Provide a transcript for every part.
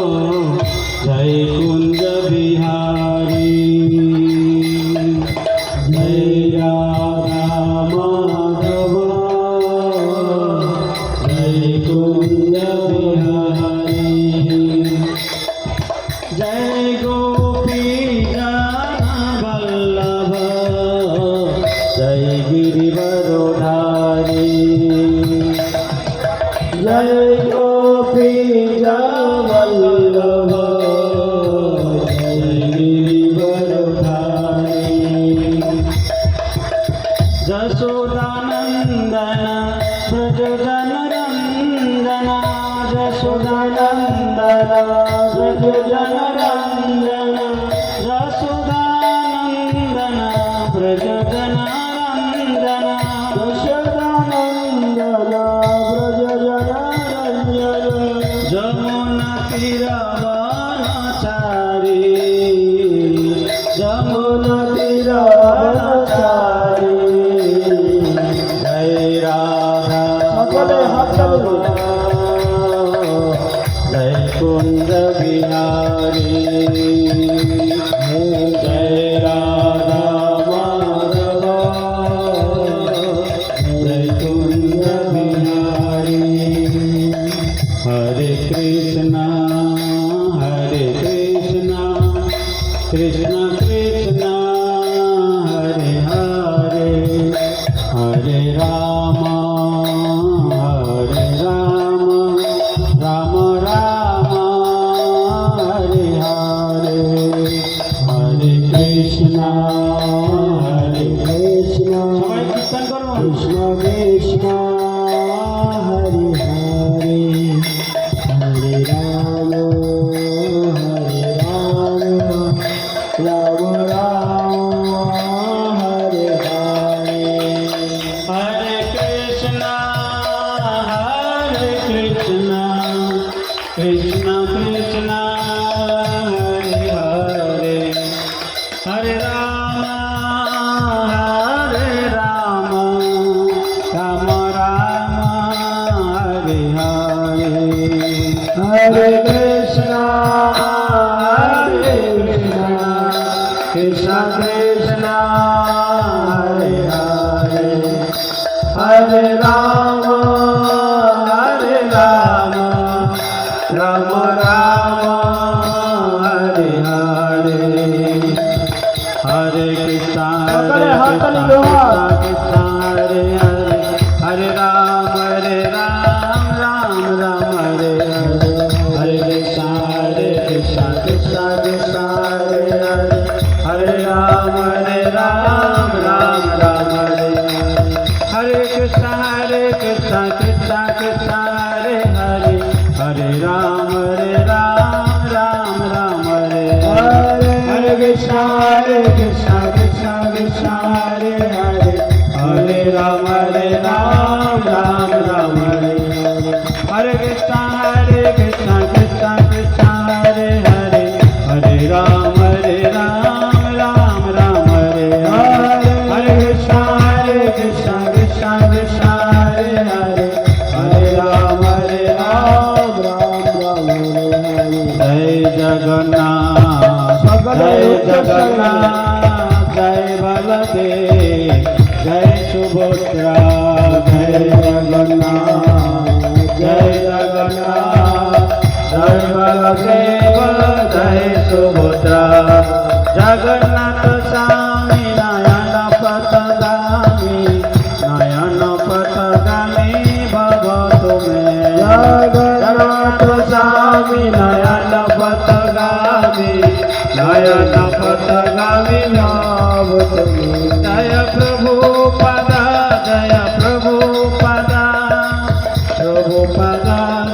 जय कुंज बिहारी जय राधा माधव जय कुंज बिहारी जय गोपी जन वल्लभ जय गिरिवरधारी जय गोपी जन वल्लभ जय गिरिवरधारी जशोदानंदन ब्रज जनरंजन जशोदानंदन ब्रज जनरंजन जशोदानंदन ब्रज जनरंजन जशोदानंदन ब्रज जनरंजन जमुना तीरवनचारी जमुना तीरवनचारी जय राधा जय कुंज बिहारी जय राधा माधव जय कुंज बिहारी हरे कृष्णा कृष्ण कृष्ण हरे हरे हरे राम राम राम हरे हरे हरे कृष्णा कृष्ण कृष्ण हरे हरे हरे राम राम राम हरे हरे हरे कृष्णा कृष्ण कृष्ण हरे हरे हरे राम राम राम हरे हरे हरे कृष्णा कृष्ण कृष्ण हरे हरे हरे राम राम राम हरे हरे हरे कृष्ण हरे हरे हरे राम राम राम हरे हरे हरे कृष्ण कृष्ण कृष्ण हरे हरे हरे राम राम राम हरे हरे कृष्ण कृष्ण कृष्ण हरे हरे हरे राम राम राम हरे हरे कृष्ण कृष्ण कृष्ण हरे हरे हरे राम राम राम हरे हरे कृष्ण कृष्ण कृष्ण हरे हरे हरे राम राम राम हरे हरे कृष्ण कृष्ण कृष्ण हरे हरे हरे राम राम राम जय जगन्नाथ जय बलदेव जय सुभद्रा जय जगन्नाथ जय बलदेव जय सुभद्रा जगन्नाथ स्वामी नयन पथगामी भव तुम्हें जगन्नाथ स्वामी नयन पथगामी भव तुम्हें जय प्रभु पदा जय प्रभु पदा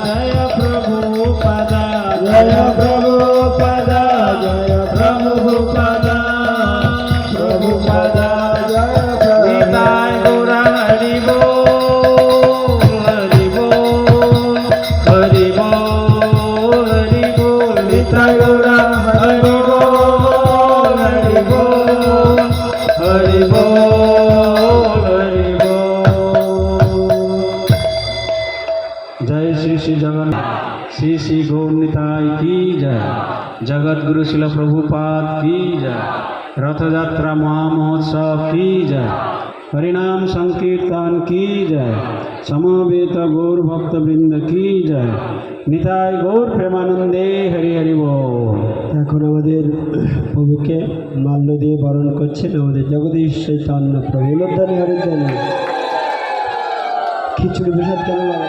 जय प्रभु पदा जय प्रभु पदा जय प्रभु पदा जय निताय गौर हरि बोल हरि बोल हरि बोल हरि बोल निताय गौर हरि बोल हरि बोल हरि बोल हरि बोल जय श्री श्री जगन्नाथ श्री श्री गौर निताय निताय की जय। जगत गुरु शिल प्रभुपाद की जय। रथ यात्रा महामहोत्सव की जय। हरिनाम संकीर्तन की जय। समवेत गौर भक्त वृंद की जय। निताय गौर प्रेमानंदे हरि हरि बोल। এখন আমাদের প্রভুকে মাল্য দিয়ে বরণ করছেন আমাদের জগদীশ চৈতন্য প্রভু। উলুধ্বনি হরিধ্বনি। খিচুড়ি প্রসাদ কেমন লাগে?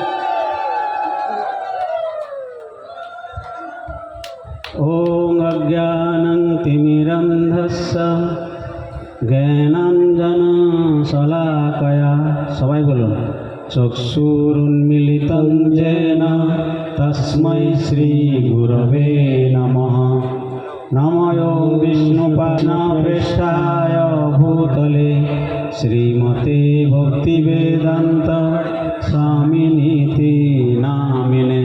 ओम अज्ञानं तिमिरन्धस्य ज्ञानाञ्जनशलाकया सबाई बोलुन चक्षुरुन्मीलितं येन तस्मै श्रीगुरवे नमः। नमो विष्णुपादाय भूतले श्रीमते भक्तिवेदान्त स्वामिनीति नामिने।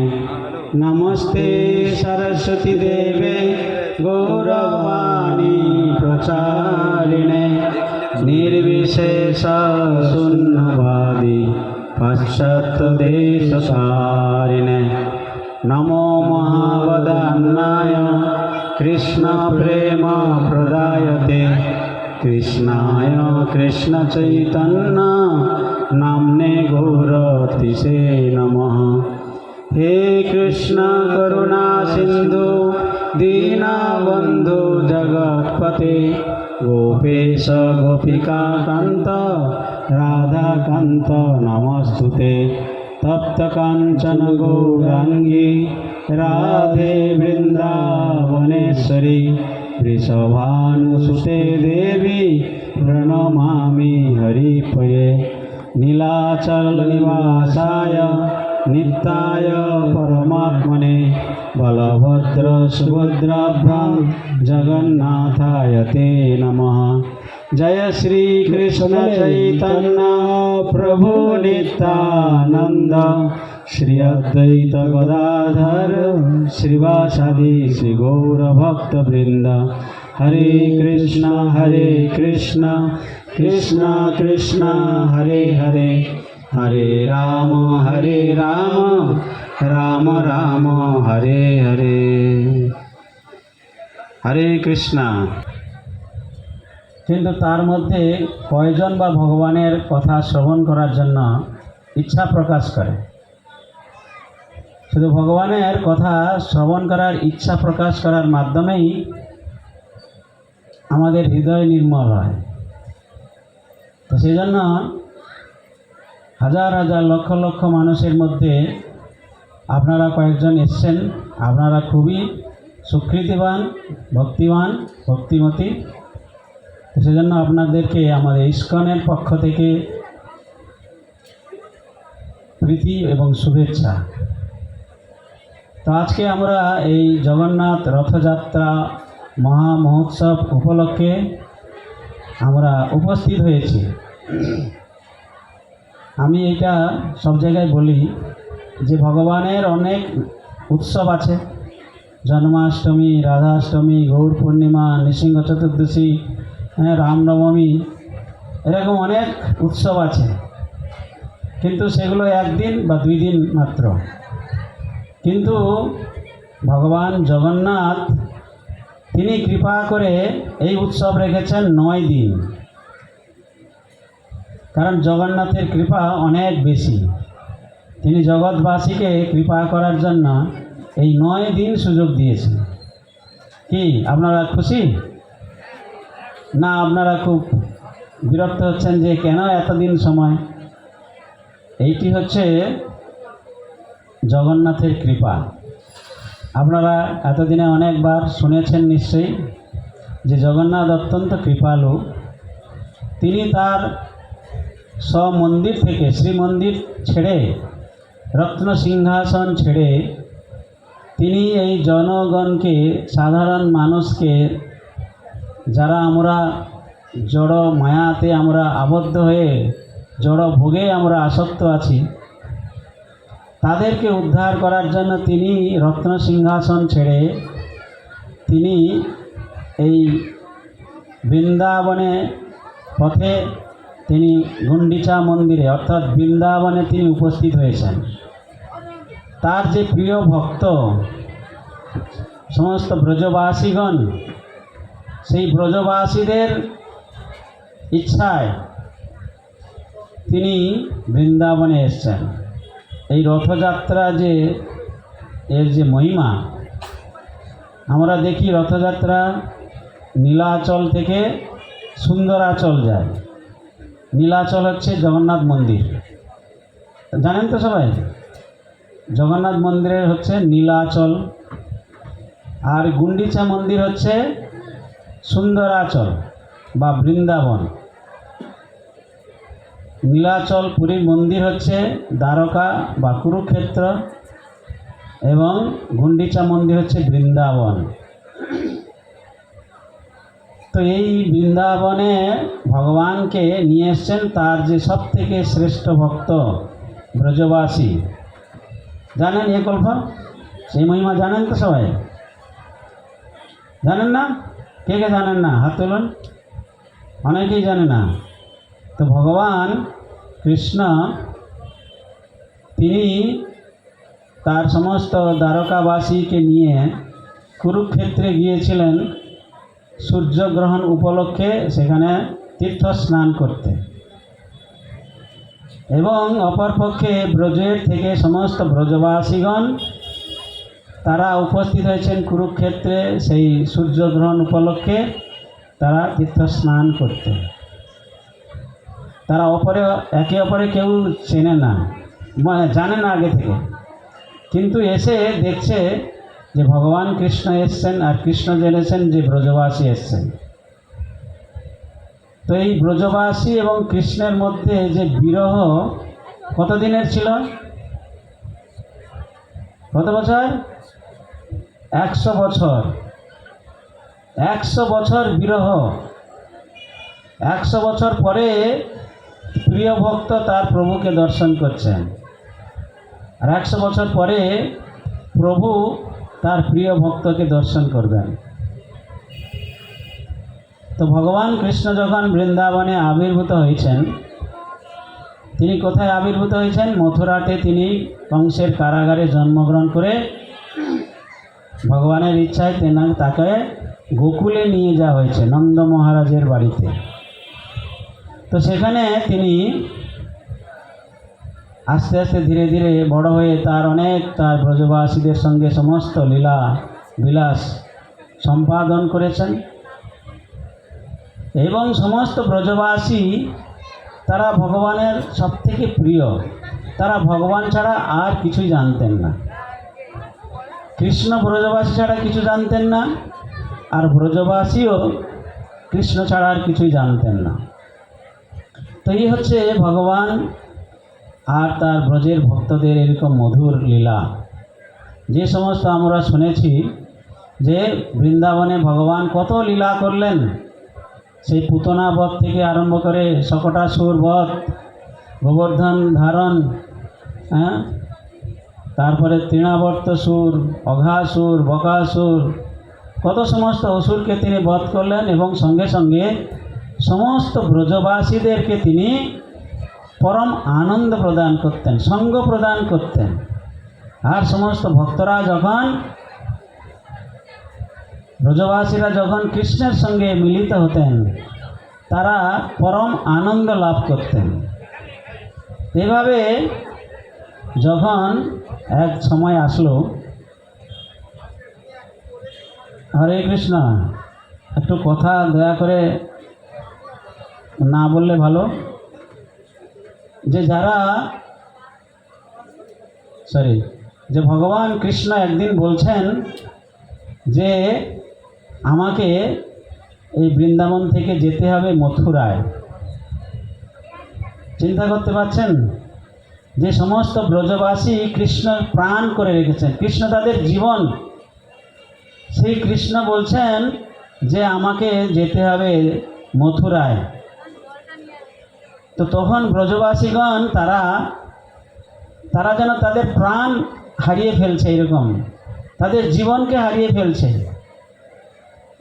नमस्ते सरस्वती देवे गौरवाणी प्रचारिणे निर्विशेष शून्यवादी पाश्चात्यदेशसारिणे। नमो महावदान्नाय कृष्ण प्रेम प्रदायते कृष्णाय कृष्ण चैतन्य नाम्ने गौरतिसे नमः। हे कृष्ण करुणा सिंधु दीनबंधु जगत्पते गोपेश गोपिका कांत राधा कांत नमस्तुते। तप्त कांचन गौरांगी राधे वृंदावनेश्वरी वृषभानुसुते देवी प्रणमामि हरिप्रिये। नीलाचल निवासाय नित्याय परमात्मने बलभद्र सुभद्राभ्यां जगन्नाथाय ते नमः। जय श्री कृष्ण चैतन्य प्रभु नित्यानंद श्री अद्वैत गदाधर श्रीवासादि श्री गौर भक्त वृंद। हरे कृष्ण कृष्ण कृष्ण हरे हरे हरे राम राम राम हरे हरे। हरे कृष्ण। কিন্তু তার মধ্যে কয়জন বা ভগবানের কথা শ্রবণ করার জন্য ইচ্ছা প্রকাশ করে? শুধু ভগবানের কথা শ্রবণ করার ইচ্ছা প্রকাশ করার মাধ্যমেই আমাদের হৃদয় নির্মল হয়। তো সেই জন্য হাজার হাজার লক্ষ লক্ষ মানুষের মধ্যে আপনারা কয়েকজন এসছেন। আপনারা খুবই সুকৃতিবান, ভক্তিবান, ভক্তিমতী। সেজন্য আপনাদেরকে আমাদের ইস্কনের পক্ষ থেকে প্রীতি এবং শুভেচ্ছা। তো আজকে আমরা এই জগন্নাথ রথযাত্রা মহা মহোৎসব উপলক্ষে আমরা উপস্থিত হয়েছি। আমি এটা সব জায়গায় বলি যে ভগবানের অনেক উৎসব আছে। জন্মাষ্টমী, রাধাষ্টমী, গৌর পূর্ণিমা, নৃসিংহ চতুর্দশী, রামনবমী, এরকম অনেক উৎসব আছে, কিন্তু সেগুলো একদিন বা 2 দিন মাত্র। কিন্তু ভগবান জগন্নাথ তিনি কৃপা করে এই উৎসব রেখেছেন 9 দিন। কারণ জগন্নাথের কৃপা অনেক বেশি। তিনি জগৎবাসীকে কৃপা করার জন্য এই 9 দিন সুযোগ দিয়েছেন। কি আপনারা খুশি না? আপনারা খুব বিরক্ত হচ্ছেন যে কেন এতদিন সময়? এইটি হচ্ছে জগন্নাথের কৃপা। আপনারা এতদিনে অনেকবার শুনেছেন নিশ্চয়ই যে জগন্নাথ অত্যন্ত কৃপালু। তিনি তার স্বমন্দির থেকে, শ্রীমন্দির ছেড়ে, রত্ন সিংহাসন ছেড়ে তিনি এই জনগণকে, সাধারণ মানুষকে, যারা আমরা জড় মায়াতে আমরা আবদ্ধ হয়ে জড় ভোগে আমরা আসক্ত আছি, তাদেরকে উদ্ধার করার জন্য তিনি রত্ন সিংহাসন ছেড়ে তিনি এই বৃন্দাবনে পথে তিনি গুন্ডিচা মন্দিরে অর্থাৎ বৃন্দাবনে তিনি উপস্থিত হয়েছেন। তার যে প্রিয় ভক্ত সমস্ত ব্রজবাসীগণ সেই ব্রজবাসীদের ইচ্ছায় তিনি বৃন্দাবনে এসেছেন। এই রথযাত্রা যে এর যে মহিমা, আমরা দেখি রথযাত্রা নীলাচল থেকে সুন্দরাচল যায়। নীলাচল হচ্ছে জগন্নাথ মন্দির, জানেন তো সবাই? জগন্নাথ মন্দিরের হচ্ছে নীলাচল, আর গুন্ডিচা মন্দির হচ্ছে সুন্দরাচল বা বৃন্দাবন। নীলাচল পুরীর মন্দির হচ্ছে দ্বারকা বা কুরুক্ষেত্র, এবং গুন্ডিচা মন্দির হচ্ছে বৃন্দাবন। তো এই বৃন্দাবনে ভগবানকে নিয়ে এসছেন তার যে সব থেকে শ্রেষ্ঠ ভক্ত ব্রজবাসী। জানেন এ গল্প, সেই মহিমা জানেন তো সবাই? জানেন না? কে কে জানেন না? হাত তুলুন। অনেকেই জানে না। তো ভগবান কৃষ্ণ তিনি তার সমস্ত দ্বারকাবাসীকে নিয়ে কুরুক্ষেত্রে গিয়েছিলেন সূর্যগ্রহণ উপলক্ষে সেখানে তীর্থ স্নান করতে, এবং অপরপক্ষে ব্রজের থেকে সমস্ত ব্রজবাসীগণ তারা উপস্থিত হয়েছেন কুরুক্ষেত্রে সেই সূর্যগ্রহণ উপলক্ষে তারা তীর্থ স্নান করতে। তারা একে অপরে কেউ চেনে না, জানে না আগে থেকে, কিন্তু এসে দেখছে যে ভগবান কৃষ্ণ এসছেন, আর কৃষ্ণ জেনেছেন যে ব্রজবাসী এসছেন। তো এই ব্রজবাসী এবং কৃষ্ণের মধ্যে যে বিরহ কতদিনের ছিল? কত বছর? 100 বছর। 100 বছর বিরহ। 100 বছর পরে প্রিয় ভক্ত তার প্রভুকে দর্শন করছেন, আর 100 বছর পরে প্রভু তার প্রিয় ভক্তকে দর্শন করবেন। তো ভগবান কৃষ্ণ যখন বৃন্দাবনে আবির্ভূত হয়েছেন, তিনি কোথায় আবির্ভূত হয়েছেন? মথুরাতে তিনি কংসের কারাগারে জন্মগ্রহণ করে ভগবানের ইচ্ছায় তাকে গোকুলে নিয়ে যাওয়া হয়েছে, নন্দ মহারাজের বাড়িতে। তো সেখানে তিনি আস্তে আস্তে ধীরে ধীরে বড় হয়ে তার ব্রজবাসীদের সঙ্গে সমস্ত লীলা বিলাস সম্পাদন করেছেন, এবং সমস্ত ব্রজবাসী তারা ভগবানের সবথেকে প্রিয়। তারা ভগবান ছাড়া আর কিছুই জানতেন না। কৃষ্ণ ব্রজবাসী ছাড়া কিছু জানতেন না, আর ব্রজবাসীও কৃষ্ণ ছাড়া আর কিছুই জানতেন না। তো এই হচ্ছে ভগবান আর তার ব্রজের ভক্তদের এরকম মধুর লীলা, যে সমস্ত আমরা শুনেছি যে বৃন্দাবনে ভগবান কত লীলা করলেন। সেই পুতনা বধ থেকে আরম্ভ করে শকটাসুর বধ, গোবর্ধন ধারণ, তারপরে তৃণাবর্তসুর, অঘাসুর, বকাসুর, কত সমস্ত অসুরকে তিনি বধ করলেন, এবং সঙ্গে সঙ্গে সমস্ত ব্রজবাসীদেরকে তিনি পরম আনন্দ প্রদান করতেন, সঙ্গ প্রদান করতেন। আর সমস্ত ভক্তরা যখন, ব্রজবাসীরা যখন কৃষ্ণের সঙ্গে মিলিত হতেন, তারা পরম আনন্দ লাভ করতেন। এভাবে যখন এক সময় আসলো, হরে কৃষ্ণ, একটু কথা দয়া করে না বললে ভালো। যে ভগবান কৃষ্ণ একদিন বলছেন যে আমাকে এই বৃন্দাবন থেকে যেতে হবে মথুরায়। চিন্তা করতে পারছেন? যে সমস্ত ব্রজবাসী কৃষ্ণ প্রাণ করে রেখেছেন, কৃষ্ণ তাদের জীবন, সেই কৃষ্ণ বলছেন যে আমাকে যেতে হবে মথুরায়। তো তখন ব্রজবাসীগণ তারা যেন তাদের প্রাণ হারিয়ে ফেলছে, এরকম তাদের জীবনকে হারিয়ে ফেলছে।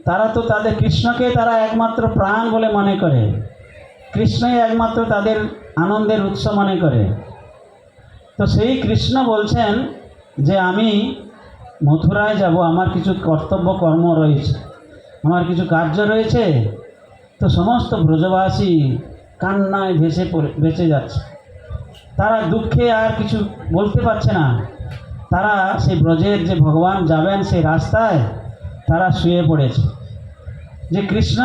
তারা তো তাদের কৃষ্ণকে তারা একমাত্র প্রাণ বলে মনে করে, কৃষ্ণই একমাত্র তাদের আনন্দের উৎস মনে করে। তো সেই কৃষ্ণ বলছেন যে আমি মথুরায় যাব, আমার কিছু কর্তব্য কর্ম রয়েছে, আমার কিছু কার্য রয়েছে। তো সমস্ত ব্রজবাসী কান্নায় ভেসে যাচ্ছে। তারা দুঃখে আর কিছু বলতে পারছে না। তারা সেই ব্রজের যে ভগবান যাবেন সেই রাস্তায় তারা শুয়ে পড়েছে যে কৃষ্ণ,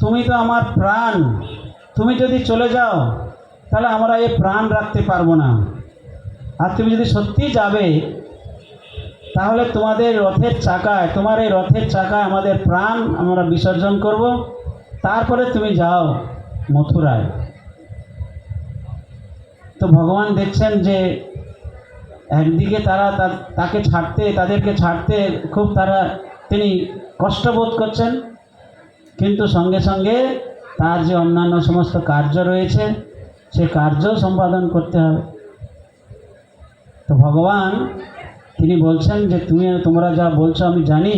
তুমি তো আমার প্রাণ, তুমি যদি চলে যাও তাহলে আমরা এই প্রাণ রাখতে পারবো না। আর তুমি যদি সত্যি যাবে তাহলে তোমাদের রথের চাকায়, তোমার এই রথের চাকায় আমাদের প্রাণ আমরা বিসর্জন করব, তারপরে তুমি যাও মথুরায়। তো ভগবান দেখছেন যে একদিকে তারা তাদেরকে ছাড়তে খুব তিনি কষ্টবোধ করছেন, কিন্তু সঙ্গে সঙ্গে তার যে অন্যান্য সমস্ত কার্য রয়েছে সে কার্য সম্পাদন করতে হবে। তো ভগবান তিনি বলছেন যে তোমরা যা বলছো আমি জানি,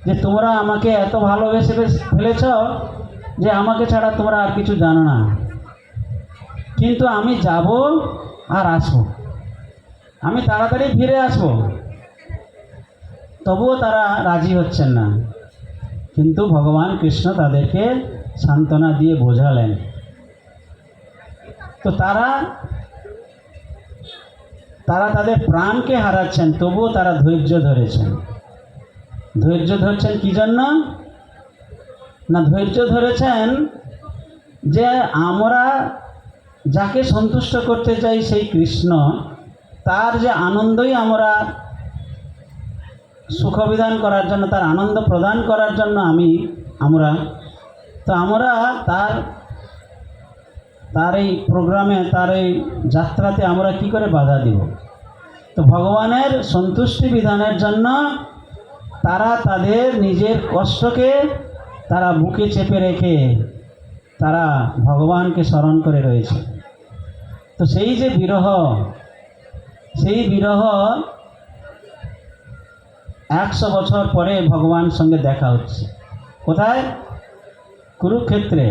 যে তোমরা আমাকে এত ভালোবেসে ফেলেছ যে আমাকে ছাড়া তোমরা আর কিছু জানো না, কিন্তু আমি যাব আর আসবো, আমি তাড়াতাড়ি ফিরে আসবো। তবুও তারা রাজি হচ্ছেন না। কিন্তু ভগবান কৃষ্ণ তাদেরকে সান্ত্বনা দিয়ে বোঝালেন। তো তারা তাদের প্রাণকে হারাচ্ছেন, তবুও তারা ধৈর্য ধরেছেন। ধৈর্য ধরছেন কি জন্য না, ধৈর্য ধরেছেন যে আমরা যাকে সন্তুষ্ট করতে চাই সেই কৃষ্ণ, তার যে আনন্দই আমরা সুখবিধান করার জন্য, তার আনন্দ প্রদান করার জন্য আমরা তার এই প্রোগ্রামে, তার এই যাত্রাতে আমরা কি করে বাধা দিব। তো ভগবানের সন্তুষ্টি বিধানের জন্য তারা তাদের নিজের কষ্টকে তারা বুকে চেপে রেখে তারা ভগবানকে স্মরণ করে রয়েছে। তো সেই যে বিরহ, সেই বিরহ 100 বছর পরে ভগবান সঙ্গে দেখা হচ্ছে। কোথায়? কুরুক্ষেত্রে।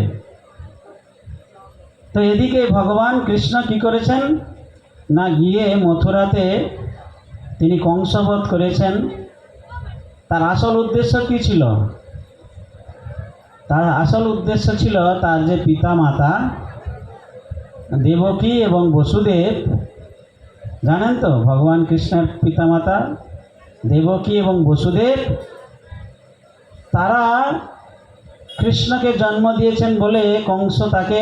তো এদিকে ভগবান কৃষ্ণ কি করেছেন না, গিয়ে মথুরাতে তিনি কংসবধ করেছেন। তার আসল উদ্দেশ্য কি ছিল? তার আসল উদ্দেশ্য ছিল তার যে পিতা মাতা দেবকী এবং বসুদেব, জানেন তো ভগবান কৃষ্ণের পিতামাতা দেবকী এবং বসুদেব, তারা কৃষ্ণকে জন্ম দিয়েছেন বলে কংস তাকে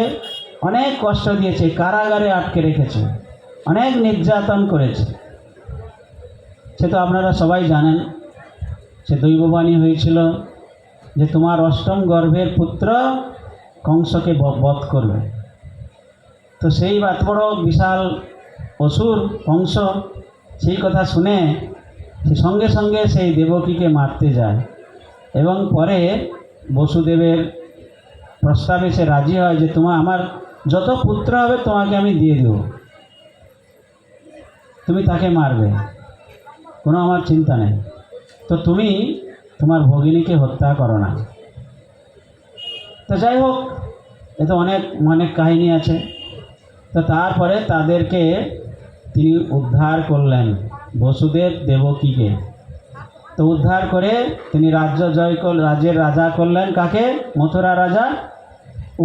অনেক কষ্ট দিয়েছে, কারাগারে আটকে রেখেছে, অনেক নির্যাতন করেছে। সে তো আপনারা সবাই জানেন, সে দৈববাণী হয়েছিল যে তোমার অষ্টম গর্ভের পুত্র কংসকে বধ করবে। তো সেই এত বড় বিশাল অসুর কংস সেই কথা শুনে সে সঙ্গে সঙ্গে সেই দেবকীকে মারতে যায় এবং পরে বসুদেবের প্রস্তাবে সে রাজি হয় যে আমার যত পুত্র হবে তোমাকে আমি দিয়ে দেব, তুমি তাকে মারবে, কোনো আমার চিন্তা নেই, তো তুমি তোমার ভগিনীকে হত্যা করো না। তো যাই হোক, এ তো অনেক কাহিনী আছে। তো তারপরে তাদেরকে তিনি উদ্ধার করলেন, বসুদেব দেবকীকে। তো উদ্ধার করে তিনি রাজ্যের রাজা করলেন কাকে? মথুরা রাজা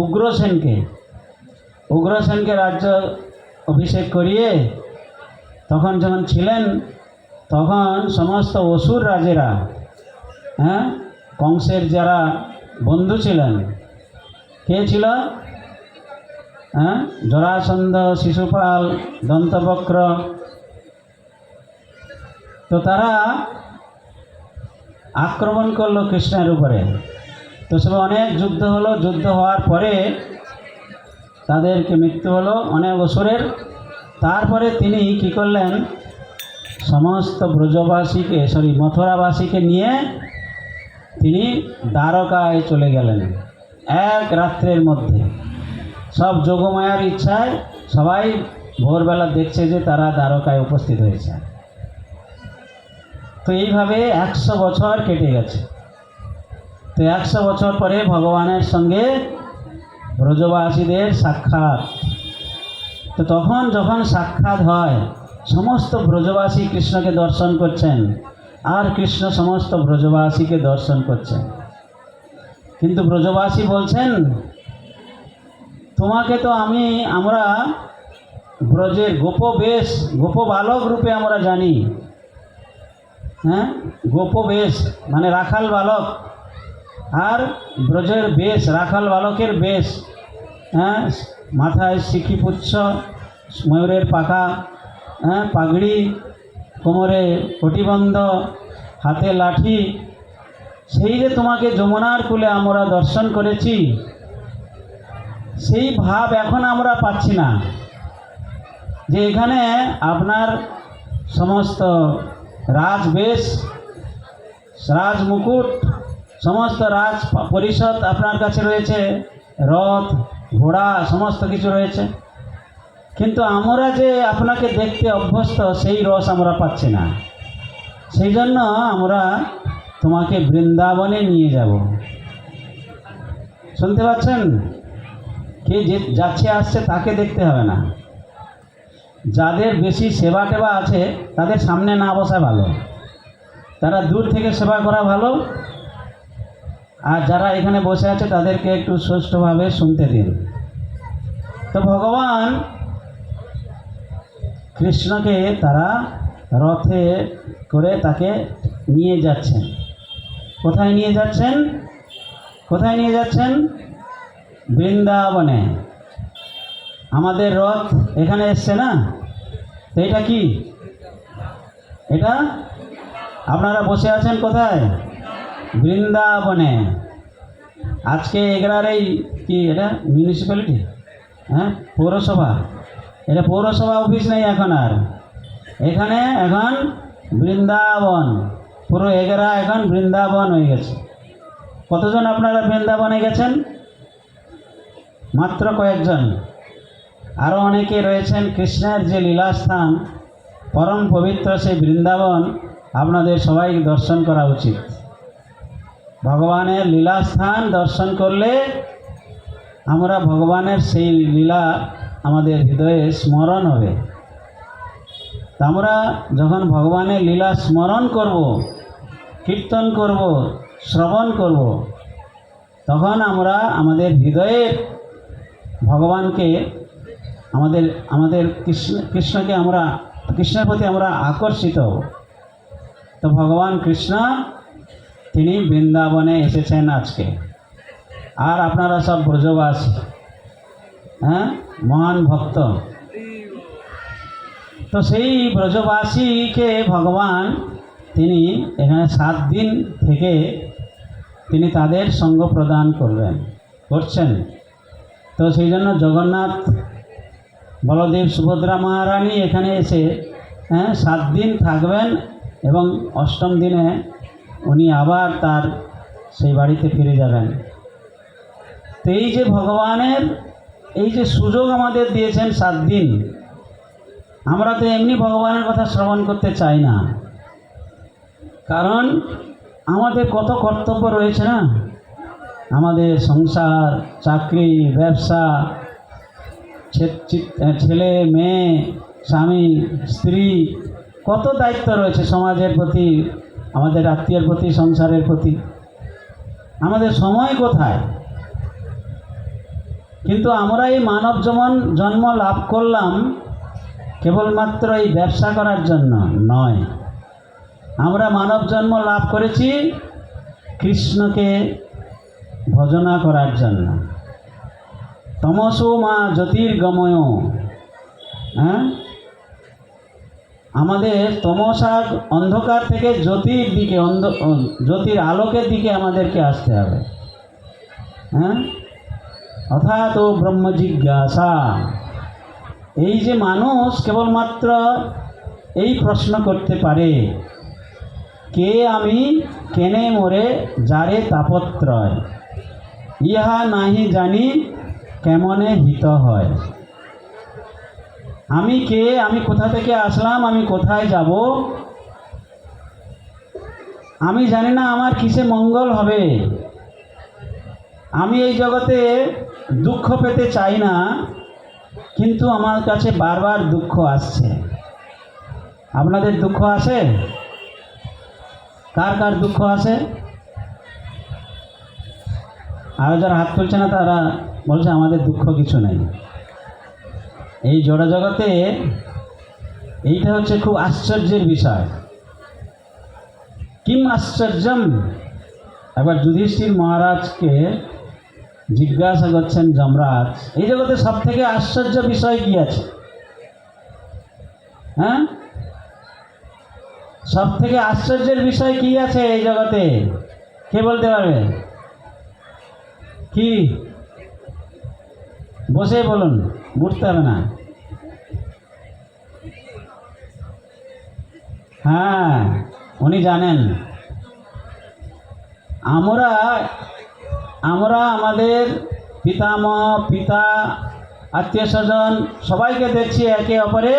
উগ্রসেনকে। উগ্রসেনকে রাজ্য অভিষেক করিয়ে তখন যখন ছিলেন, তখন সমস্ত অসুর রাজেরা, কংসের যারা বন্ধু ছিলেন, কে ছিল? জরাসন্ধ, শিশুপাল, দন্তবক্র, তো তারা আক্রমণ করলো কৃষ্ণের উপরে। তো সব অনেক যুদ্ধ হলো, যুদ্ধ হওয়ার পরে তাদেরকে মৃত্যু হলো অনেক অসুরের। তারপরে তিনি কি করলেন, সমস্ত ব্রজবাসীকে মথুরাবাসীকে নিয়ে তিনি দ্বারকায় চলে গেলেন এক রাত্রের মধ্যে। সব যোগমায়ার ইচ্ছায় সবাই ভোরবেলা দেখছে যে তারা দ্বারকায় উপস্থিত হয়েছে। তো এইভাবে 100 বছর কেটে গেছে। তো 100 বছর পরে ভগবানের সঙ্গে ব্রজবাসীদের সাক্ষাৎ। তো তখন যখন সাক্ষাৎ হয় সমস্ত ব্রজবাসী কৃষ্ণকে দর্শন করছেন, আর কৃষ্ণ সমস্ত ব্রজবাসীকে দর্শন করছেন। কিন্তু ব্রজবাসী বলছেন, তোমাকে তো আমরা ব্রজের গোপবেশ, গোপ বালক রূপে আমরা জানি। হ্যাঁ, গোপবেশ মানে রাখাল বালক, আর ব্রজের বেশ, রাখাল বালকের বেশ। হ্যাঁ, মাথায় সিকিপুচ্ছ, ময়ূরের পাখা, হ্যাঁ, পাগড়ি, কোমরে কটিবন্ধ, হাতে লাঠি, সেই যে তোমাকে যমুনার কূলে আমরা দর্শন করেছি, সেই ভাব এখন আমরা পাচ্ছি না। যে এখানে আপনার সমস্ত রাজবেশ, রাজমুকুট, সমস্ত রাজ পরিষদ আপনার কাছে রয়েছে, রথ ঘোড়া সমস্ত কিছু রয়েছে, কিন্তু আমরা যে আপনাকে দেখতে অভ্যস্ত সেই রস আমরা পাচ্ছি না। সেই জন্য আমরা তোমাকে বৃন্দাবনে নিয়ে যাব। শুনতে পাচ্ছেন? কে যে যাচ্ছে আসছে তাকে দেখতে হবে না। যাদের বেশি সেবা টেবা আছে তাদের সামনে না বসা ভালো, তারা দূর থেকে সেবা করা ভালো। আর যারা এখানে বসে আছে তাদেরকে একটু সুষ্ঠুভাবে শুনতে দিন। তো ভগবান কৃষ্ণকে তারা রথে করে তাকে নিয়ে যাচ্ছেন। কোথায় নিয়ে যাচ্ছেন? কোথায় নিয়ে যাচ্ছেন? বৃন্দাবনে। আমাদের রথ এখানে এসছে না, তো এটা কি? এটা আপনারা বসে আছেন কোথায়? বৃন্দাবনে। আজকে এগরার এই কি এটা মিউনিসিপ্যালিটি, হ্যাঁ, পৌরসভা, এটা পৌরসভা অফিস নেই এখন আর, এখানে এখন বৃন্দাবন, পুরো এগরা এখন বৃন্দাবন হয়ে গেছে। কতজন আপনারা বৃন্দাবনে গেছেন? মাত্র কয়েকজন। আরও অনেকে রয়েছেন। কৃষ্ণের যে লীলাস্থান, পরম পবিত্র সেই বৃন্দাবন আপনাদের সবাই দর্শন করা উচিত। ভগবানের লীলাস্থান দর্শন করলে আমরা ভগবানের সেই লীলা আমাদের হৃদয়ে স্মরণ হবে। তা আমরা যখন ভগবানের লীলা স্মরণ করব, কীর্তন করব, শ্রবণ করব, তখন আমরা আমাদের হৃদয়ে ভগবানকে, আমাদের কৃষ্ণকে আমরা, কৃষ্ণের প্রতি আমরা আকর্ষিত হব। তো ভগবান কৃষ্ণ তিনি বৃন্দাবনে এসেছেন আজকে। আর আপনারা সব ব্রজবাসী, হ্যাঁ, মহান ভক্ত। তো সেই ব্রজবাসীকে ভগবান তিনি এখানে 7 দিন থেকে তিনি তাদের সঙ্গ প্রদান করছেন। তো সেই জন্য জগন্নাথ, বলদেব, সুভদ্রা মহারানী এখানে এসে 7 দিন থাকবেন এবং 8ম দিনে উনি আবার তার সেই বাড়িতে ফিরে যাবেন। তো এই যে ভগবানের এই যে সুযোগ আমাদের দিয়েছেন 7 দিন, আমরা তো এমনি ভগবানের কথা শ্রবণ করতে চাই না, কারণ আমাদের কত কর্তব্য রয়েছে না। আমাদের সংসার, চাকরি, ব্যবসা, ছেলে মেয়ে, স্বামী স্ত্রী, কত দায়িত্ব রয়েছে সমাজের প্রতি, আমাদের আত্মীয়ের প্রতি, সংসারের প্রতি। আমাদের সময় কোথায়? কিন্তু আমরা এই মানব জন্ম লাভ করলাম কেবলমাত্র এই ব্যবসা করার জন্য নয়। আমরা মানব জন্ম লাভ করেছি কৃষ্ণকে ভজনা করার জন্য। তমসো মা জ্যোতির্গময়, হ্যাঁ, আমাদের তমসা অন্ধকার থেকে জ্যোতির দিকে, জ্যোতির আলোকের দিকে আমাদেরকে আসতে হবে। হ্যাঁ, অর্থাৎ ব্রহ্ম জিজ্ঞাসা। এই যে মানুষ কেবলমাত্র এই প্রশ্ন করতে পারে, কে আমি, কেনে মোরে যারে তাপত্রয়, ইহা নাহি জানি কেমনে হিত হয়। আমি কে, আমি কোথা থেকে আসলাম, আমি কোথায় যাব, আমি জানি না আমার কিসে মঙ্গল হবে। আমি এই জগতে দুঃখ পেতে চাই না, কিন্তু আমার কাছে বারবার দুঃখ আসছে। আপনাদের দুঃখ আছে? কার কার দুঃখ আছে? আর যারা হাত তুলছে না তারা বলছে আমাদের দুঃখ কিছু নেই। এই জড় জগতে এইটা হচ্ছে খুব আশ্চর্যের বিষয়। কিম আশ্চর্যম। একবার যুধিষ্ঠির মহারাজকে জিজ্ঞাসা করছেন যমরাজ, এই জগতে সব থেকে আশ্চর্য বিষয় কি আছে? হ্যাঁ, সব থেকে আশ্চর্যের বিষয় কি আছে এই জগতে? কে বলতে পারবে? কি? বসে বলুন, উঠতে হবে না। হ্যাঁ, উনি জানেন। আমরা আমাদের পিতামহ, পিতা, আত্মীয় স্বজন সবাইকে দেখছি একে অপরে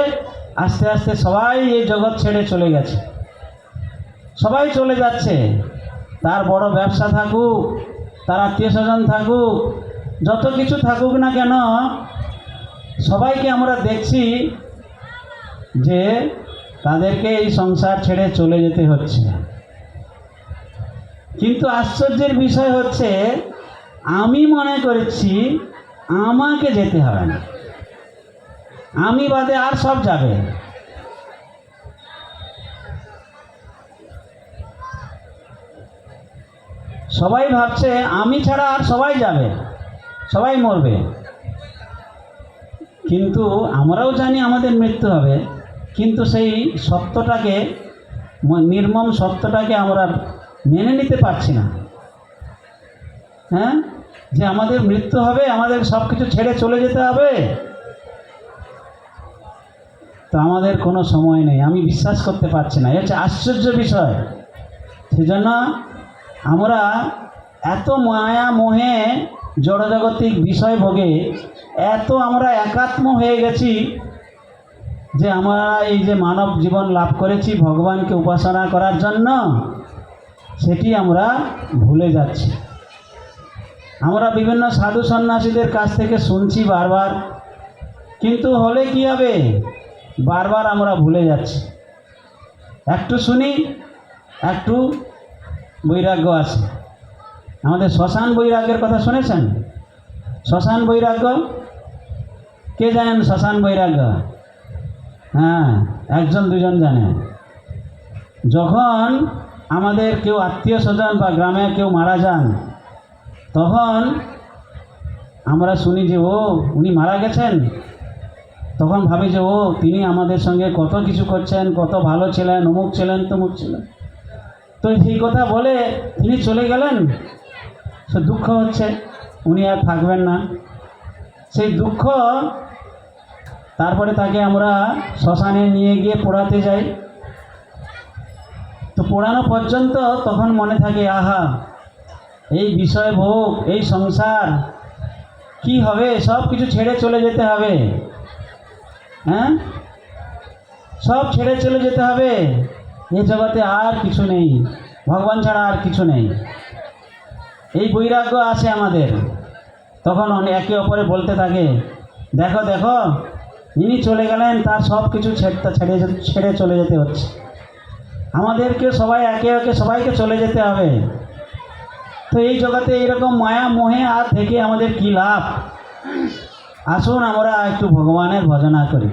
আস্তে আস্তে সবাই এই জগৎ ছেড়ে চলে গেছে। সবাই চলে যাচ্ছে। তার বড় ব্যবসা থাকুক, তার আত্মীয় স্বজন থাকুক, যত কিছু থাকুক না কেন, সবাইকে আমরা দেখছি যে তাদেরকে এই সংসার ছেড়ে চলে যেতে হচ্ছে। কিন্তু আশ্চর্যের বিষয় হচ্ছে, আমি মনে করছি আমাকে যেতে হবে না, আমি বাদে আর সব যাবে। সবাই ভাবছে আমি ছাড়া আর সবাই যাবে, সবাই মরবে। কিন্তু আমরাও জানি আমাদের মৃত্যু হবে, কিন্তু সেই সত্যটাকে, নির্মম সত্যটাকে আমরা মেনে নিতে পারছি না। হ্যাঁ, যে আমাদের মৃত্যু হবে, আমাদের সব কিছু ছেড়ে চলে যেতে হবে, তো আমাদের কোনো সময় নেই। আমি বিশ্বাস করতে পারছি না, এটা হচ্ছে আশ্চর্য বিষয়। সেজন্য আমরা এত মায়া মোহে জড়জাগতিক বিষয় ভোগে এত আমরা একাত্ম হয়ে গেছি যে আমরা এই যে মানব জীবন লাভ করেছি ভগবানকে উপাসনা করার জন্য, সেটি আমরা ভুলে যাচ্ছি। আমরা বিভিন্ন সাধু সন্ন্যাসীদের কাছ থেকে শুনছি বারবার, কিন্তু হলে কি হবে? বারবার আমরা ভুলে যাচ্ছি। একটু শুনি, একটু বৈরাগ্য আছে। আমাদের শ্মশান বৈরাগ্যের কথা শুনেছেন? শ্মশান বৈরাগ্য কে জানেন? শ্মশান বৈরাগ্য, হ্যাঁ, একজন দুজন জানে। যখন আমাদের কেউ আত্মীয় স্বজন বা গ্রামে কেউ মারা যান, তখন আমরা শুনি যে উনি মারা গেছেন। তখন ভাবি যে তিনি আমাদের সঙ্গে কত কিছু করছেন, কত ভালো ছিলেন, অমুক ছিলেন, তমুক ছিলেন। তো সেই কথা বলে তিনি চলে গেলেন, সে দুঃখ হচ্ছে, উনি আর থাকবেন না। সেই দুঃখ, তারপরে তাকে আমরা শ্মশানে নিয়ে গিয়ে পোড়াতে যাই। তো পোড়ানো পর্যন্ত তখন মনে থাকে, আহা, এই বিষয় ভোগ, এই সংসার কি হবে? সব কিছু ছেড়ে চলে যেতে হবে। হ্যাঁ, সব ছেড়ে চলে যেতে হবে। এই জগতে আর কিছু নেই, ভগবান ছাড়া আর কিছু নেই। এই বৈরাগ্য আসে আমাদের। তখন একে অপরে বলতে থাকে, দেখো দেখো, ইনি চলে গেলেন, তার সব কিছু ছেড়ে চলে যেতে হচ্ছে। আমাদেরকে সবাই একে একে সবাইকে চলে যেতে হবে। তো এই জগতে এইরকম মায়া মোহে আর থেকে আমাদের কি লাভ? আসুন আমরা একটু ভগবানের ভজনা করি।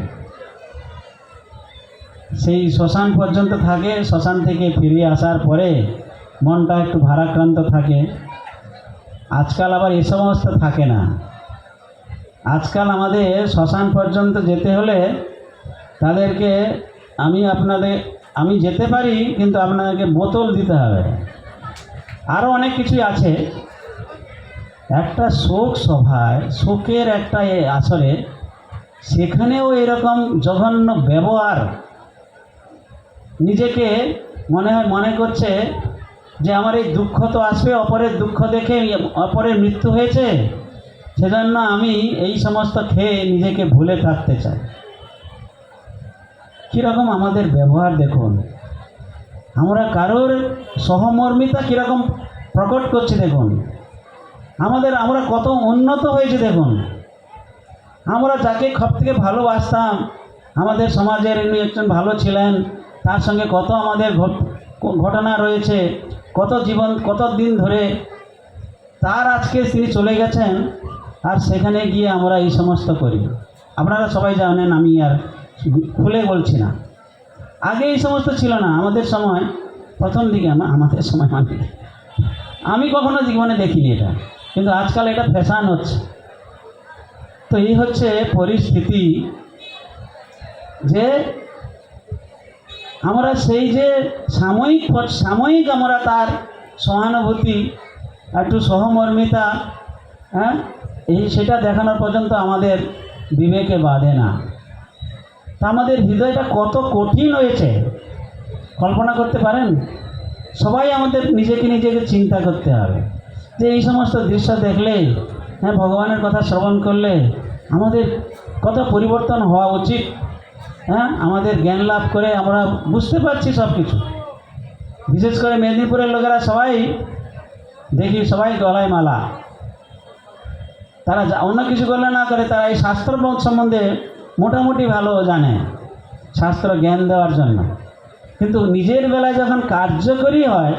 সেই শ্মশান পর্যন্ত থাকে, শ্মশান থেকে ফিরে আসার পরে মনটা একটু ভারাক্রান্ত থাকে। আজকাল আবার এ সমস্ত থাকে না। আজকাল আমাদের শ্মশান পর্যন্ত যেতে হলে তাদেরকে আমি যেতে পারি, কিন্তু আপনাদেরকে বোতল দিতে হবে। আরও অনেক কিছুই আছে। একটা শোক সভায়, শোকের একটা আসরে, সেখানেও এরকম জঘন্য ব্যবহার। নিজেকে মনে করছে যে আমার এই দুঃখ তো আসবে, অপরের দুঃখ দেখে অপরের মৃত্যু হয়েছে, সেজন্য আমি এই সমস্ত খেয়ে নিজেকে ভুলে থাকতে চাই। কীরকম আমাদের ব্যবহার দেখুন। আমরা কারোর সহমর্মিতা কীরকম প্রকট করছি দেখুন। আমরা কত উন্নত হয়েছে দেখুন। আমরা যাকে সব থেকে ভালোবাসতাম, আমাদের সমাজের ইনি একজন ভালো ছিলেন, তার সঙ্গে কত আমাদের ঘটনা রয়েছে, কত দিন ধরে, তার আজকে তিনি চলে গেছেন, আর সেখানে গিয়ে আমরা এই সমস্ত করি। আপনারা সবাই জানেন, আমি আর খুলে বলছি না। আগে এই সমস্ত ছিল না আমাদের সময়, প্রথম দিকে আমাদের সময় মানে আমি কখনো জীবনে দেখিনি এটা, কিন্তু আজকাল এটা ফ্যাশন হচ্ছে। তো এই হচ্ছে পরিস্থিতি, যে আমরা সেই যে সাময়িক আমরা তার সহানুভূতি, একটু সহমর্মিতা, হ্যাঁ, সেটা দেখানোর পর্যন্ত আমাদের বিবেকে বাঁধে না। তা আমাদের হৃদয়টা কত কঠিন হয়েছে কল্পনা করতে পারেন? সবাই আমাদের নিজেকে চিন্তা করতে হবে যে এই সমস্ত দৃশ্য দেখলে, হ্যাঁ, ভগবানের কথা শ্রবণ করলে আমাদের কত পরিবর্তন হওয়া উচিত। হ্যাঁ, আমাদের জ্ঞান লাভ করে আমরা বুঝতে পারছি সব কিছু। বিশেষ করে মেদিনীপুরের লোকেরা সবাই দেখি, সবাই গলায় মালা। তারা অন্য কিছু করলে না করে, তারা এই শাস্ত্র সম্বন্ধে মোটামুটি ভালো জানে, শাস্ত্র জ্ঞান দেওয়ার জন্য। কিন্তু নিজের বেলায় যখন কার্যকরী হয়,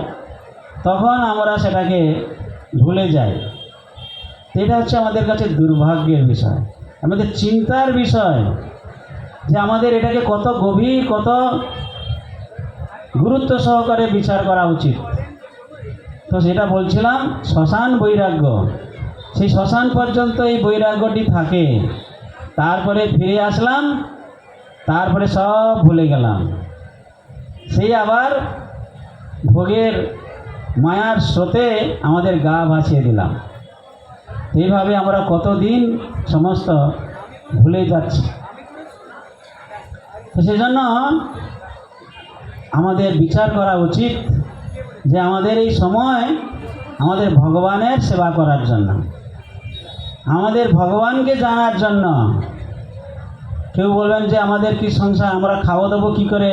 তখন আমরা সেটাকে ভুলে যাই। এটা হচ্ছে আমাদের কাছে দুর্ভাগ্যের বিষয়, আমাদের চিন্তার বিষয়, যে আমাদের এটাকে কত গভীর, কত গুরুত্ব সহকারে বিচার করা উচিত। তো সেটা বলছিলাম, শ্মশান বৈরাগ্য, সেই শ্মশান পর্যন্ত এই বৈরাগ্যটি থাকে। তারপরে ফিরে আসলাম, তারপরে সব ভুলে গেলাম, সেই আবার ভোগের মায়ার স্রোতে আমাদের গা ভাসিয়ে দিলাম। এইভাবে আমরা কতদিন সমস্ত ভুলে যাচ্ছি। তো সেজন্য আমাদের বিচার করা উচিত যে আমাদের এই সময় আমাদের ভগবানের সেবা করার জন্য, আমাদের ভগবানকে জানার জন্য। কেউ বলবেন যে আমাদের কি সংসার, আমরা খাওয়া দেবো কী করে,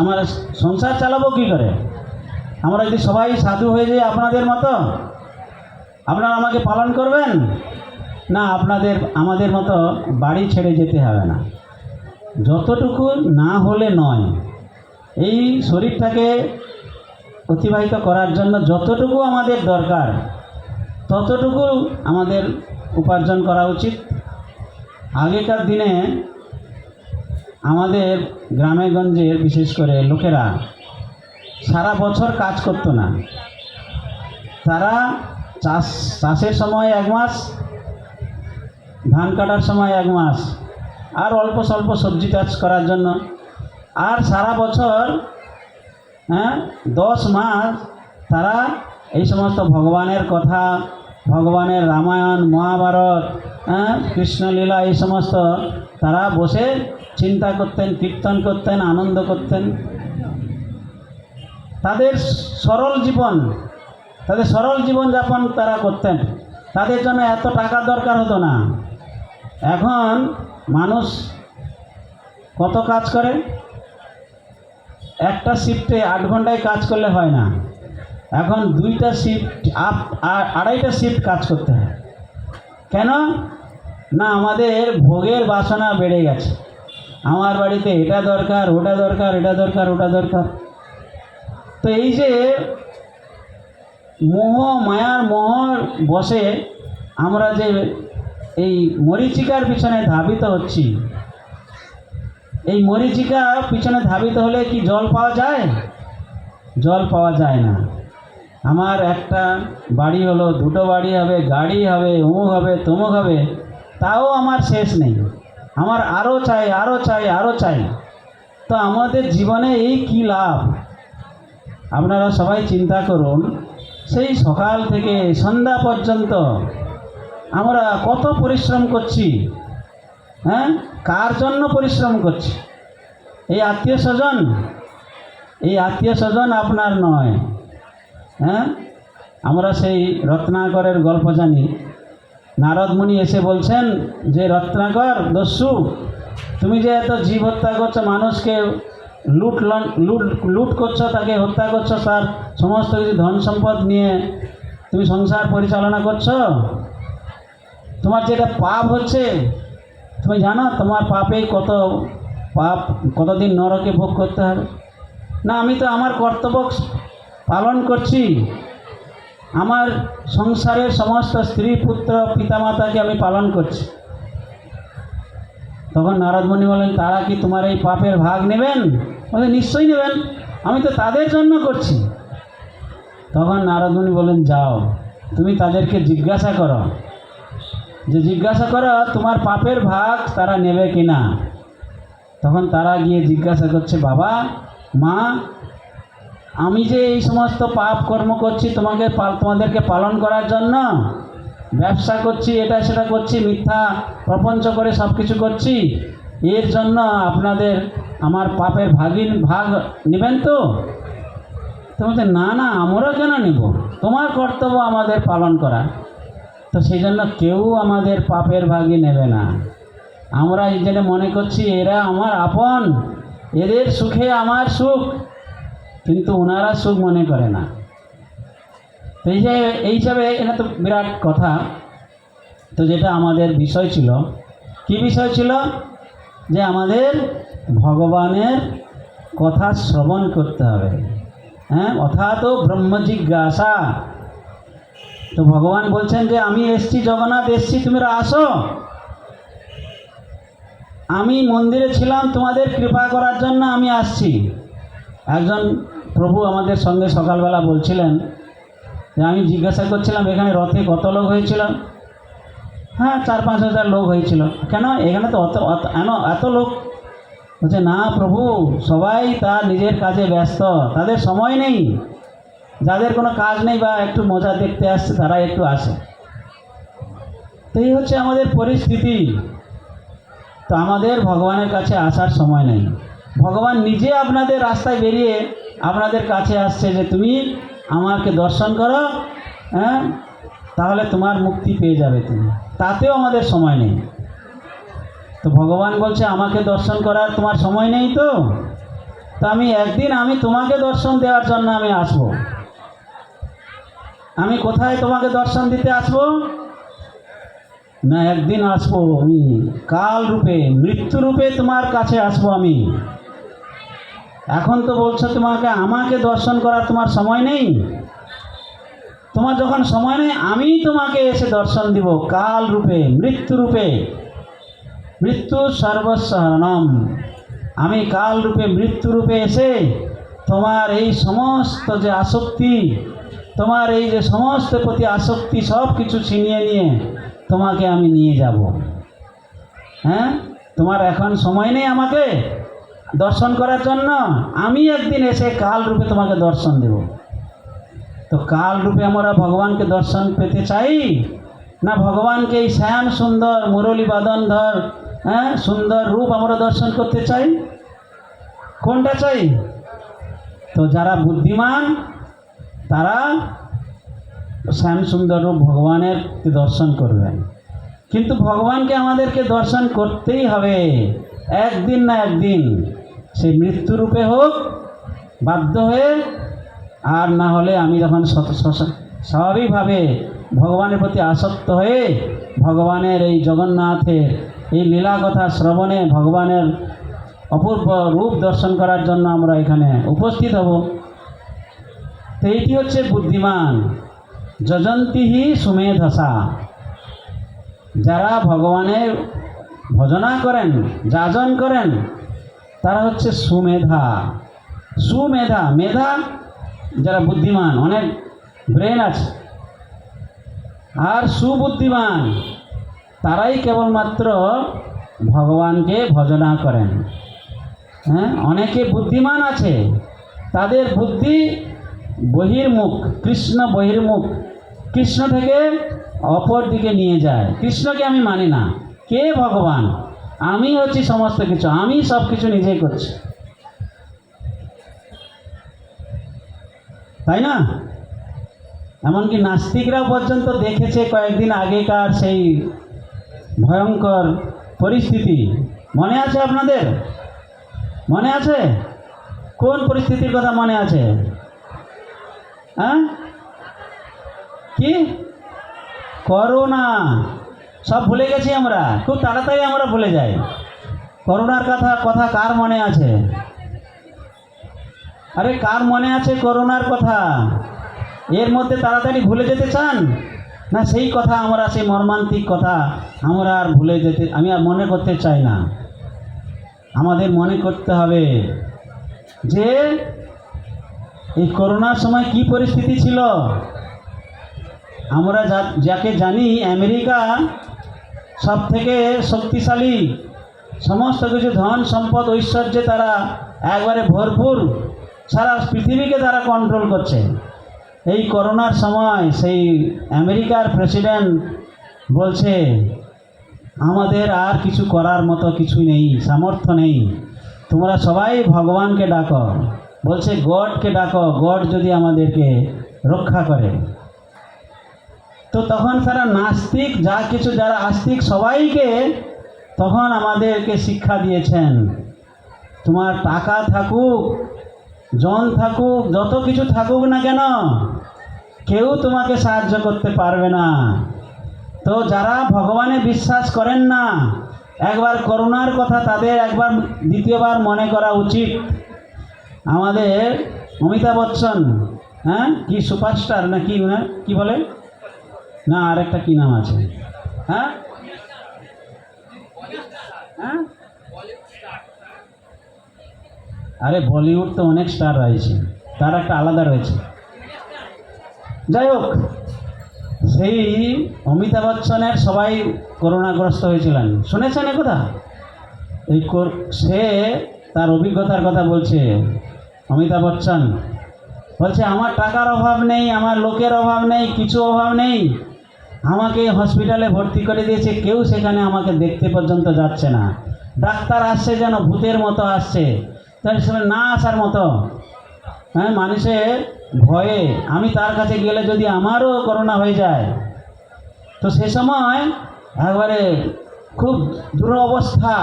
আমরা সংসার চালাবো কী করে? আমরা যদি সবাই সাধু হয়ে যাই আপনাদের মতো, আপনারা আমাকে পালন করবেন না? আমাদের মতো বাড়ি ছেড়ে যেতে হবে না। যতটুকু না হলে নয়, এই শরীরটাকে অতিবাহিত করার জন্য যতটুকু আমাদের দরকার, ততটুকু আমাদের উপার্জন করা উচিত। আগেকার দিনে আমাদের গ্রামে গঞ্জের বিশেষ করে লোকেরা সারা বছর কাজ করতো না। তারা চাষের সময় 1 মাস, ধান কাটার সময় 1 মাস, আর অল্প স্বল্প সবজি চাষ করার জন্য, আর সারা বছর 10 মাস তারা এই সমস্ত ভগবানের কথা, ভগবানের রামায়ণ, মহাভারত, কৃষ্ণলীলা, এই সমস্ত তারা বসে চিন্তা করতেন, কীর্তন করতেন, আনন্দ করতেন। তাদের সরল জীবনযাপন তারা করতেন। তাদের জন্য এত টাকা দরকার হতো না। এখন মানুষ কত কাজ করে? একটা শিফটে 8 ঘন্টায় কাজ করলে হয় না, এখন 2টা শিফট, 2.5টা শিফট কাজ করতে হয়। কেন না? আমাদের ভোগের বাসনা বেড়ে গেছে। আমার বাড়িতে এটা দরকার, ওটা দরকার, এটা দরকার, ওটা দরকার। তো এই যে মায়ার মোহ বসে আমরা যে এই মরীচিকার পিছনে ধাবিত হচ্ছি, এই মরীচিকা পিছনে ধাবিত হলে কি জল পাওয়া যায়? জল পাওয়া যায় না। আমার একটা বাড়ি হলো, 2টো বাড়ি হবে, গাড়ি হবে, অমুক হবে, তমুক হবে, তাও আমার শেষ নেই। আমার আরও চাই, আরও চাই, আরও চাই। তো আমাদের জীবনে এই কি লাভ? আপনারা সবাই চিন্তা করুন, সেই সকাল থেকে সন্ধ্যা পর্যন্ত আমরা কত পরিশ্রম করছি। হ্যাঁ, কার জন্য পরিশ্রম করছি? এই আত্মীয় স্বজন আপনার নয়। হ্যাঁ, আমরা সেই রত্নাকরের গল্প জানি। নারদ মুনি এসে বলছেন যে, রত্নাকর দস্যু, তুমি যে এত জীব হত্যা করছো, মানুষকে লুট করছো, তাকে হত্যা করছো, তার সমস্ত কিছু ধন সম্পদ নিয়ে তুমি সংসার পরিচালনা করছো, তোমার যেটা পাপ হচ্ছে, তুমি জানো তোমার পাপে কতদিন নরকে ভোগ করতে হবে? না, আমি তো আমার কর্তব্য পালন করছি, আমার সংসারের সমস্ত স্ত্রী পুত্র পিতামাতাকে আমি পালন করছি। তখন নারদ মুনি বলেন, তারা কি তোমার এই পাপের ভাগ নেবেন? বলে, নিশ্চয়ই নেবেন, আমি তো তাদের জন্য করছি। তখন নারদ মুনি বলেন, যাও তুমি তাদেরকে জিজ্ঞাসা করো, তোমার পাপের ভাগ তারা নেবে কি না। তখন তারা গিয়ে জিজ্ঞাসা করছে, বাবা মা, আমি যে এই সমস্ত পাপ কর্ম করছি তোমাদেরকে পালন করার জন্য, ব্যবসা করছি, এটা সেটা করছি, মিথ্যা প্রপঞ্চ করে সব কিছু করছি, এর জন্য আপনাদের আমার পাপের ভাগ নেবেন তো? তোমাদের না না, আমরা কেন নেব, তোমার কর্তব্য আমাদের পালন করা। তো সেই জন্য কেউ আমাদের পাপের ভাগই নেবে না। আমরা এই জন্য মনে করছি এরা আমার আপন, এদের সুখে আমার সুখ, কিন্তু ওনারা সুখ মনে করে না। তো এই হিসাবে এটা তো বিরাট কথা। তো যেটা আমাদের বিষয় ছিল, কি বিষয় ছিল? যে আমাদের ভগবানের কথা শ্রবণ করতে হবে। হ্যাঁ, অথাতো ব্রহ্ম জিজ্ঞাসা। তো ভগবান বলছেন যে আমি এসছি, জগন্নাথ এসছি, তোমরা আসো। আমি মন্দিরে ছিলাম তোমাদের কৃপা করার জন্য আমি আসছি। একজন প্রভু আমাদের সঙ্গে সকালবেলা বলছিলেন যে আমি জিজ্ঞাসা করছিলাম এখানে রথে কত লোক হয়েছিল? হ্যাঁ, 4-5 হাজার লোক হয়েছিল। কেন এখানে তো এত লোক? বলছে, না প্রভু, সবাই তার নিজের কাজে ব্যস্ত, তাদের সময় নেই। যাদের কোনো কাজ নেই বা একটু মজা দেখতে আসছে তারা একটু আসে। তো এই হচ্ছে আমাদের পরিস্থিতি। তো আমাদের ভগবানের কাছে আসার সময় নেই। ভগবান নিজে আপনাদের রাস্তায় বেরিয়ে আপনাদের কাছে আসছে যে তুমি আমাকে দর্শন করো, হ্যাঁ, তাহলে তোমার মুক্তি পেয়ে যাবে তুমি। তাতেও আমাদের সময় নেই। তো ভগবান বলছে আমাকে দর্শন করার তোমার সময় নেই তো আমি একদিন তোমাকে দর্শন দেওয়ার জন্য আমি আসব। আমি কোথায় তোমাকে দর্শন দিতে আসব? না, একদিন আসবো আমি কাল রূপে, মৃত্যু রূপে তোমার কাছে আসবো আমি। এখন তো বলছো আমাকে দর্শন করার তোমার সময় নেই। তোমার যখন সময় নেই, আমি তোমাকে এসে দর্শন দিব কাল রূপে, মৃত্যু রূপে। মৃত্যু সর্বস্বহরণম। আমি কাল রূপে, মৃত্যু রূপে এসে তোমার এই সমস্ত যে আসক্তি, তোমার এই যে সমস্ত প্রতি আসক্তি সব কিছু ছিনিয়ে নিয়ে তোমাকে আমি নিয়ে যাব। হ্যাঁ, তোমার এখন সময় নেই আমাকে দর্শন করার জন্য, আমি একদিন এসে কাল রূপে তোমাকে দর্শন দেব। তো কাল রূপে আমরা ভগবানকে দর্শন পেতে চাই, না ভগবানকে এই শ্যাম সুন্দর মুরলী বাদনধর সুন্দর রূপ আমরা দর্শন করতে চাই? কোনটা চাই? তো যারা বুদ্ধিমান তারা শ্যাম সুন্দর রূপ ভগবানের দর্শন করবেন। কিন্তু ভগবানকে আমাদেরকে দর্শন করতেই হবে একদিন না একদিন, সে মৃত্যুরূপে হোক বাধ্য হয়ে, আর না হলে আমি যখন স্বাভাবিকভাবে ভগবানের প্রতি আসক্ত হয়ে ভগবানের এই জগন্নাথের এই লীলা কথা শ্রবণে ভগবানের অপূর্ব রূপ দর্শন করার জন্য আমরা এখানে উপস্থিত হব। তো এইটি হচ্ছে বুদ্ধিমান। যজন্তিহি সুমেধসা। যারা ভগবানের ভজনা করেন, যাজন করেন, তারা হচ্ছে সুমেধা। মেধা যারা বুদ্ধিমান, অনেক ব্রেন আছে। আর সুবুদ্ধিমান তারাই কেবলমাত্র ভগবানকে ভজনা করেন। হ্যাঁ, অনেকে বুদ্ধিমান আছে, তাদের বুদ্ধি বহির্মুখ, কৃষ্ণ বহির্মুখ, কৃষ্ণ থেকে অপর দিকে নিয়ে যায়। কৃষ্ণকে আমি মানি না, কে ভগবান? আমি হচ্ছি সমস্ত কিছু, আমি সব কিছু নিজেই করছি, তাই না? এমনকি নাস্তিকরাও পর্যন্ত দেখেছে কয়েকদিন আগেকার সেই ভয়ঙ্কর পরিস্থিতি। মনে আছে আপনাদের? মনে আছে? কোন পরিস্থিতির কথা মনে আছে? হ্যাঁ, কি? করোনা। সব ভুলে গেছি আমরা, খুব তাড়াতাড়ি আমরা ভুলে যাই। করোনার কথা কার মনে আছে? আরে কার মনে আছে করোনার কথা? এর মধ্যে তাড়াতাড়ি ভুলে যেতে চান না? সেই কথা আমরা, সেই মর্মান্তিক কথা আমরা আর ভুলে যেতে, আমি আর মনে করতে চাই না। আমাদের মনে করতে হবে যে এই করোনার সময় কি পরিস্থিতি ছিল। আমরা যাকে জানি আমেরিকা সব থেকে শক্তিশালী, সমস্ত কিছু ধন সম্পদ ঐশ্বর্যে তারা একবারে ভরপুর, সারা পৃথিবীকে তারা কন্ট্রোল করছে। এই করোনার সময় সেই আমেরিকার প্রেসিডেন্ট বলছে আমাদের আর কিছু করার মতো কিছু নেই, সামর্থ্য নেই, তোমরা সবাই ভগবানকে ডাকো। বলছে গডকে ডাকো, গড যদি আমাদেরকে রক্ষা করে। তো তখন তারা নাস্তিক যা কিছু যারা আস্তিক সবাইকে তখন আমাদেরকে শিক্ষা দিয়েছেন, তোমার টাকা থাকুক, জন থাকুক, যত কিছু থাকুক না কেন, কেউ তোমাকে সাহায্য করতে পারবে না। তো যারা ভগবানে বিশ্বাস করেন না, একবার করোনার কথা তাদের একবার দ্বিতীয়বার মনে করা উচিত। আমাদের অমিতাভ বচ্চন, হ্যাঁ কি সুপারস্টার না কি, কি বলে না, আরেকটা কি নাম আছে, হ্যাঁ হ্যাঁ আরে বলিউড তো অনেক স্টার রয়েছে, তার একটা আলাদা রয়েছে। যাই হোক, সেই অমিতাভ বচ্চনের সবাই করোনাগ্রস্ত হয়েছিলেন, শুনেছেন এ কথা? সে তার অভিজ্ঞতার কথা বলছে। অমিতাভ বচ্চন বলছে আমার টাকার অভাব নেই, আমার লোকের অভাব নেই, কিছু অভাব নেই, আমাকে হসপিটালে ভর্তি করে দিয়েছে, কেউ সেখানে আমাকে দেখতে পর্যন্ত যাচ্ছে না। ডাক্তার আসছে যেন ভূতের মতো আসছে, তার সঙ্গে না আসার মতো। হ্যাঁ, মানুষের ভয়ে আমি তার কাছে গেলে যদি আমারও করোনা হয়ে যায়, তো সে সময় একবারে খুব দুরবস্থা।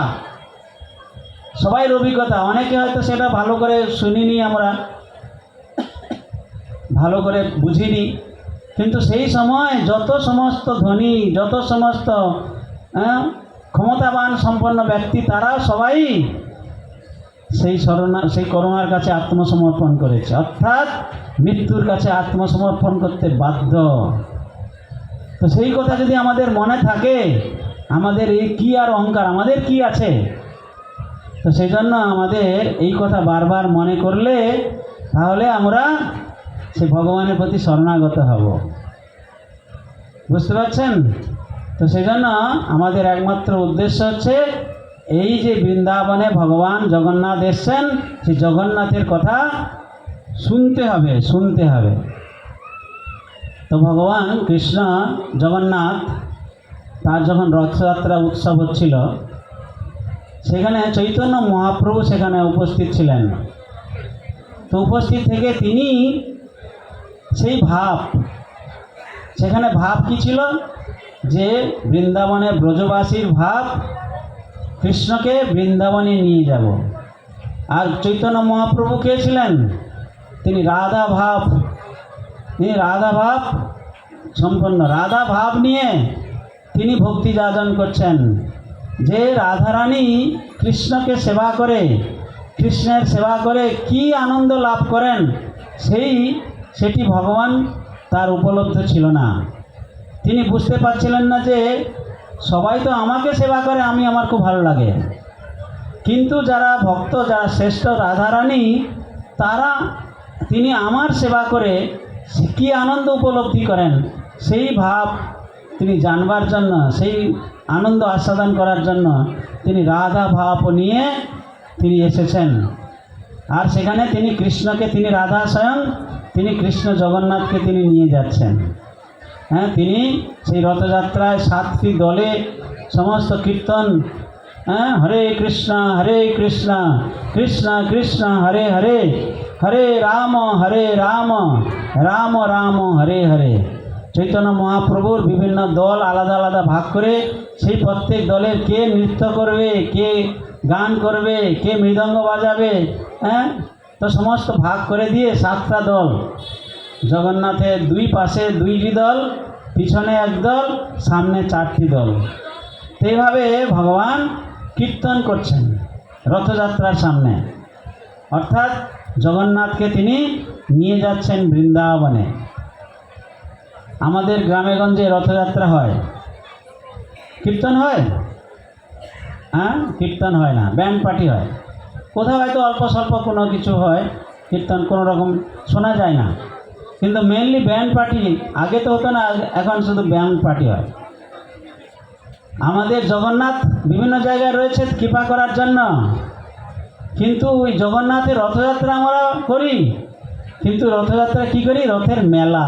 সবাইয়ের অভিজ্ঞতা, অনেকে হয়তো সেটা ভালো করে শুনিনি, আমরা ভালো করে বুঝিনি, কিন্তু সেই সময় যত সমস্ত ধনী, যত সমস্ত ক্ষমতাবান সম্পন্ন ব্যক্তি, তারা সবাই সেই করোনার কাছে আত্মসমর্পণ করেছে, অর্থাৎ মৃত্যুর কাছে আত্মসমর্পণ করতে বাধ্য। তো সেই কথা যদি আমাদের মনে থাকে, আমাদের এই কি আর অহংকার, আমাদের কি আছে? তো সেই জন্য আমাদের এই কথা বারবার মনে করলে তাহলে আমরা সে ভগবানের প্রতি শরণাগত হব। বুঝতে পারছেন? তো সেই জন্য আমাদের একমাত্র উদ্দেশ্য হচ্ছে এই যে বৃন্দাবনে ভগবান জগন্নাথ এসছেন, সেই জগন্নাথের কথা শুনতে হবে, শুনতে হবে। তো ভগবান কৃষ্ণ জগন্নাথ তার যখন রথযাত্রা উৎসব হচ্ছিল, সেখানে চৈতন্য মহাপ্রভু সেখানে উপস্থিত ছিলেন। তো উপস্থিত থেকে তিনি সেই সেখানে ভাব কি ছিল, যে বৃন্দাবনে ব্রজবাসীর ভাব, কৃষ্ণকে বৃন্দাবনে নিয়ে যাব। আর চৈতন্য মহাপ্রভু কে ছিলেন? তিনি রাধা ভাব সম্পন্ন, রাধা ভাব নিয়ে তিনি ভক্তি যাজন করছেন। যে রাধারানী কৃষ্ণকে সেবা করে, কৃষ্ণের সেবা করে কি আনন্দ লাভ করেন, সেটি ভগবান তার উপলব্ধ ছিল না। তিনি বুঝতে পারছিলেন না যে সবাই তো আমাকে সেবা করে, আমার খুব ভালো লাগে, কিন্তু যারা ভক্ত, যারা শ্রেষ্ঠ রাধারানী, তিনি আমার সেবা করে কি আনন্দ উপলব্ধি করেন, সেই ভাব তিনি জানবার জন্য, সেই আনন্দ আস্বাদন করার জন্য তিনি রাধা ভাব নিয়ে তিনি এসেছেন। আর সেখানে তিনি কৃষ্ণকে, তিনি রাধা স্বয়ং, তিনি কৃষ্ণ জগন্নাথকে তিনি নিয়ে যাচ্ছেন। হ্যাঁ, তিনি সেই রথযাত্রায় 7টি দলে সমস্ত কীর্তন, হরে কৃষ্ণ কৃষ্ণ কৃষ্ণ হরে হরে, হরে রাম রাম রাম হরে হরে। চৈতন্য মহাপ্রভুর বিভিন্ন দল আলাদা আলাদা ভাগ করে, সেই প্রত্যেক দলের কে নৃত্য করবে, কে গান করবে, কে মৃদঙ্গ বাজাবে, তো সমস্ত ভাগ করে দিয়ে 7টা দল, জগন্নাথের দুই পাশে 2টি দল, পিছনে একদল, সামনে 4টি দল। তো এইভাবে ভগবান কীর্তন করছেন রথযাত্রার সামনে, অর্থাৎ জগন্নাথকে তিনি নিয়ে যাচ্ছেন বৃন্দাবনে। আমাদের গ্রামেগঞ্জে রথযাত্রা হয়, কীর্তন হয়? হ্যাঁ, কীর্তন হয় না, ব্যান্ড পার্টি হয়। কোথাও হয়তো অল্প স্বল্প কোনো কিছু হয়, কীর্তন কোনো রকম শোনা যায় না। কিন্তু মেনলি ব্যান্ড পার্টি, আগে তো হতো না, এখন শুধু ব্যান্ড পার্টি হয়। আমাদের জগন্নাথ বিভিন্ন জায়গায় রয়েছে কৃপা করার জন্য, কিন্তু ওই জগন্নাথের রথযাত্রা আমরা করি, কিন্তু রথযাত্রা কি করি? রথের মেলা।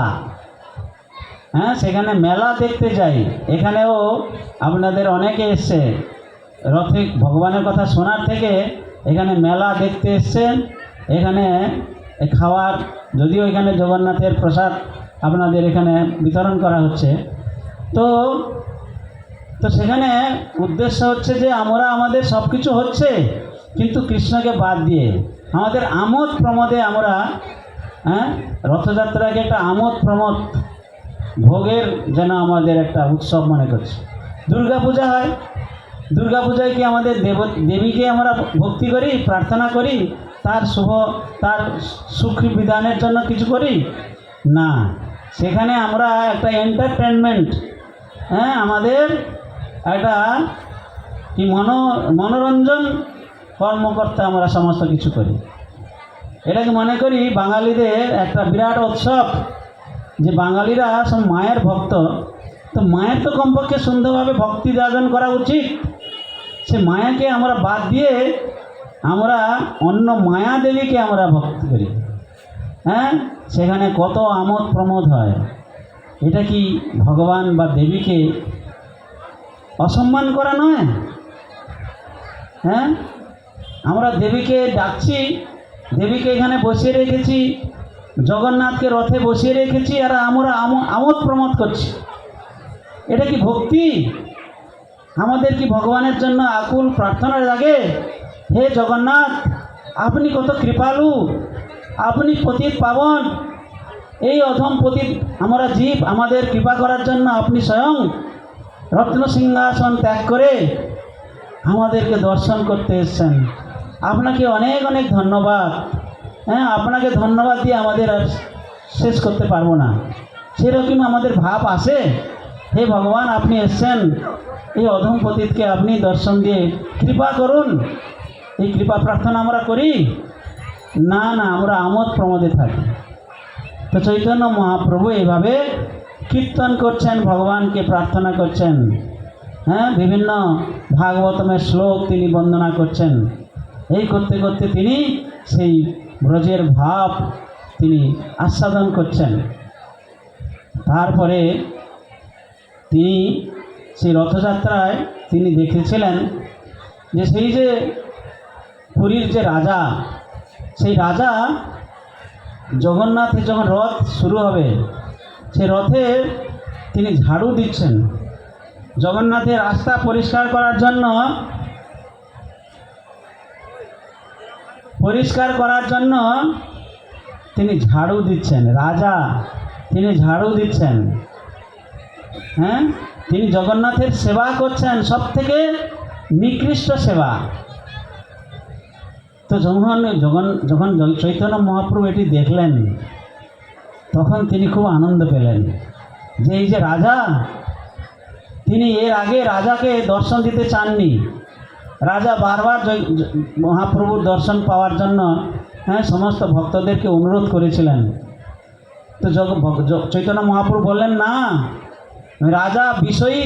হ্যাঁ, সেখানে মেলা দেখতে যাই। এখানেও আপনাদের অনেকে এসছে রথে ভগবানের কথা শোনার থেকে, এখানে মেলা দেখতে এসছেন। এখানে খাওয়ার, যদিও এখানে জগন্নাথের প্রসাদ আপনাদের এখানে বিতরণ করা হচ্ছে, তো সেখানে উদ্দেশ্য হচ্ছে যে আমরা আমাদের সব কিছু হচ্ছে, কিন্তু কৃষ্ণকে বাদ দিয়ে আমাদের আমোদ প্রমোদে আমরা রথযাত্রাকে একটা আমোদ প্রমোদ ভোগের যেন আমাদের একটা উৎসব মনে করছি। দুর্গাপূজা হয়, দুর্গাপূজায় কি আমাদের দেবীকে আমরা ভক্তি করি, প্রার্থনা করি, তার সুখ বিধানের জন্য কিছু করি না। সেখানে আমরা একটা এন্টারটেনমেন্ট, আমাদের একটা কি মনোরঞ্জন কর্মকর্তা আমরা সমস্ত কিছু করি। এটাকে মনে করি বাঙালিদের একটা বিরাট উৎসব, যে বাঙালিরা সব মায়ের ভক্ত। তো মায়ের তো কমপক্ষে সুন্দরভাবে ভক্তি যাজন করা উচিত। সে মায়াকে আমরা বাদ দিয়ে আমরা অন্য মায়া দেবীকে আমরা ভক্তি করি। সেখানে কত আমোদ প্রমোদ হয়। এটা কি ভগবান বা দেবীকে অসম্মান করা নয়? আমরা দেবীকে ডাকছি, দেবীকে এখানে বসিয়ে রেখেছি, জগন্নাথকে রথে বসিয়ে রেখেছি, আর আমরা আমোদ প্রমোদ করছি। এটা কি ভক্তি? আমাদের কি ভগবানের জন্য আকুল প্রার্থনা জাগে? হে জগন্নাথ, আপনি কত কৃপালু, আপনি পতিত পাবন, এই অধম পতিত আমরা জীব, আমাদের কৃপা করার জন্য আপনি স্বয়ং রত্ন সিংহাসন ত্যাগ করে আমাদেরকে দর্শন করতে এসেছেন। আপনাকে অনেক অনেক ধন্যবাদ। আপনাকে ধন্যবাদ দিয়ে আমাদের আর শেষ করতে পারবো না। সেরকম আমাদের ভাব আসে, হে ভগবান, আপনি এসছেন, এই অধম পতিতকে আপনি দর্শন দিয়ে কৃপা করুন। এই কৃপা প্রার্থনা আমরা করি না, আমরা আমোদ প্রমোদে থাকি। তো চৈতন্য মহাপ্রভু এইভাবে কীর্তন করছেন, ভগবানকে প্রার্থনা করছেন। বিভিন্ন ভাগবতমের শ্লোক তিনি বন্দনা করছেন। এই করতে করতে তিনি সেই ব্রজের ভাব তিনি আস্বাদন করছেন। তারপরে তিনি সেই রথযাত্রায় তিনি দেখেছিলেন যে সেই যে পুরীর যে রাজা, সেই রাজা জগন্নাথের যখন রথ শুরু হবে, সেই রথে তিনি ঝাড়ু দিচ্ছেন। জগন্নাথের রাস্তা পরিষ্কার করার জন্য তিনি ঝাড়ু দিচ্ছেন। রাজা তিনি ঝাড়ু দিচ্ছেন। তিনি জগন্নাথের সেবা করছেন, সব থেকে নিকৃষ্ট সেবা। তো যখন চৈতন্য মহাপ্রভু এটি দেখলেন, তখন তিনি খুব আনন্দ পেলেন যে এই যে রাজা, তিনি এর আগে রাজাকে দর্শন দিতে চাননি। রাজা বারবার মহাপ্রভুর দর্শন পাওয়ার জন্য সমস্ত ভক্তদেরকে অনুরোধ করেছিলেন। তো চৈতন্য মহাপ্রভু বললেন, না, রাজা বিষয়ী,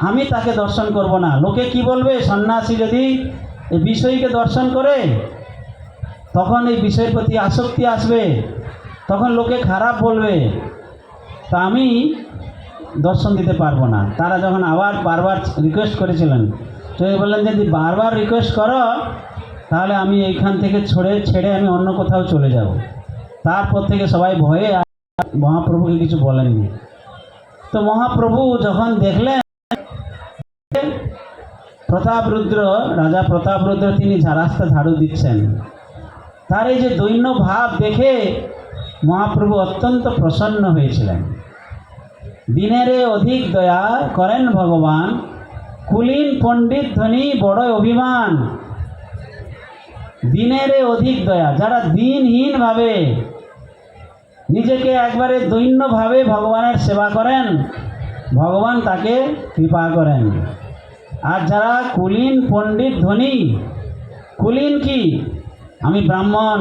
আমি তাকে দর্শন করব না। লোকে কি বলবে? সন্ন্যাসী যদি এই বিষয়ীকে দর্শন করে, তখন এই বিষয়ের প্রতি আসক্তি আসবে, তখন লোকে খারাপ বলবে, তা আমি দর্শন দিতে পারবো না। তারা যখন আবার বারবার রিকোয়েস্ট করেছিলেন, তো বললেন, যদি বারবার রিকোয়েস্ট করো তাহলে আমি এইখান থেকে ছেড়ে আমি অন্য কোথাও চলে যাব। তারপর থেকে সবাই ভয়ে মহাপ্রভুকে কিছু বলেননি। তো মহাপ্রভু যখন দেখলেন রাজা প্রতাপরুদ্র তিনি রাস্তা ঝাড়ু দিচ্ছেন, তার এই যে দৈন্য ভাব দেখে মহাপ্রভু অত্যন্ত প্রসন্ন হয়েছিলেন। দিনেরে অধিক দয়া করেন ভগবান, কুলীন পণ্ডিত ধনী বড় অভিমান। দিনেরে অধিক দয়া, যারা দিনহীনভাবে নিজেকে একবারে দৈন্যভাবে ভগবানের সেবা করেন, ভগবান তাকে কৃপা করেন। আর যারা কুলীন পণ্ডিত ধনী, কুলীন কি? আমি ব্রাহ্মণ,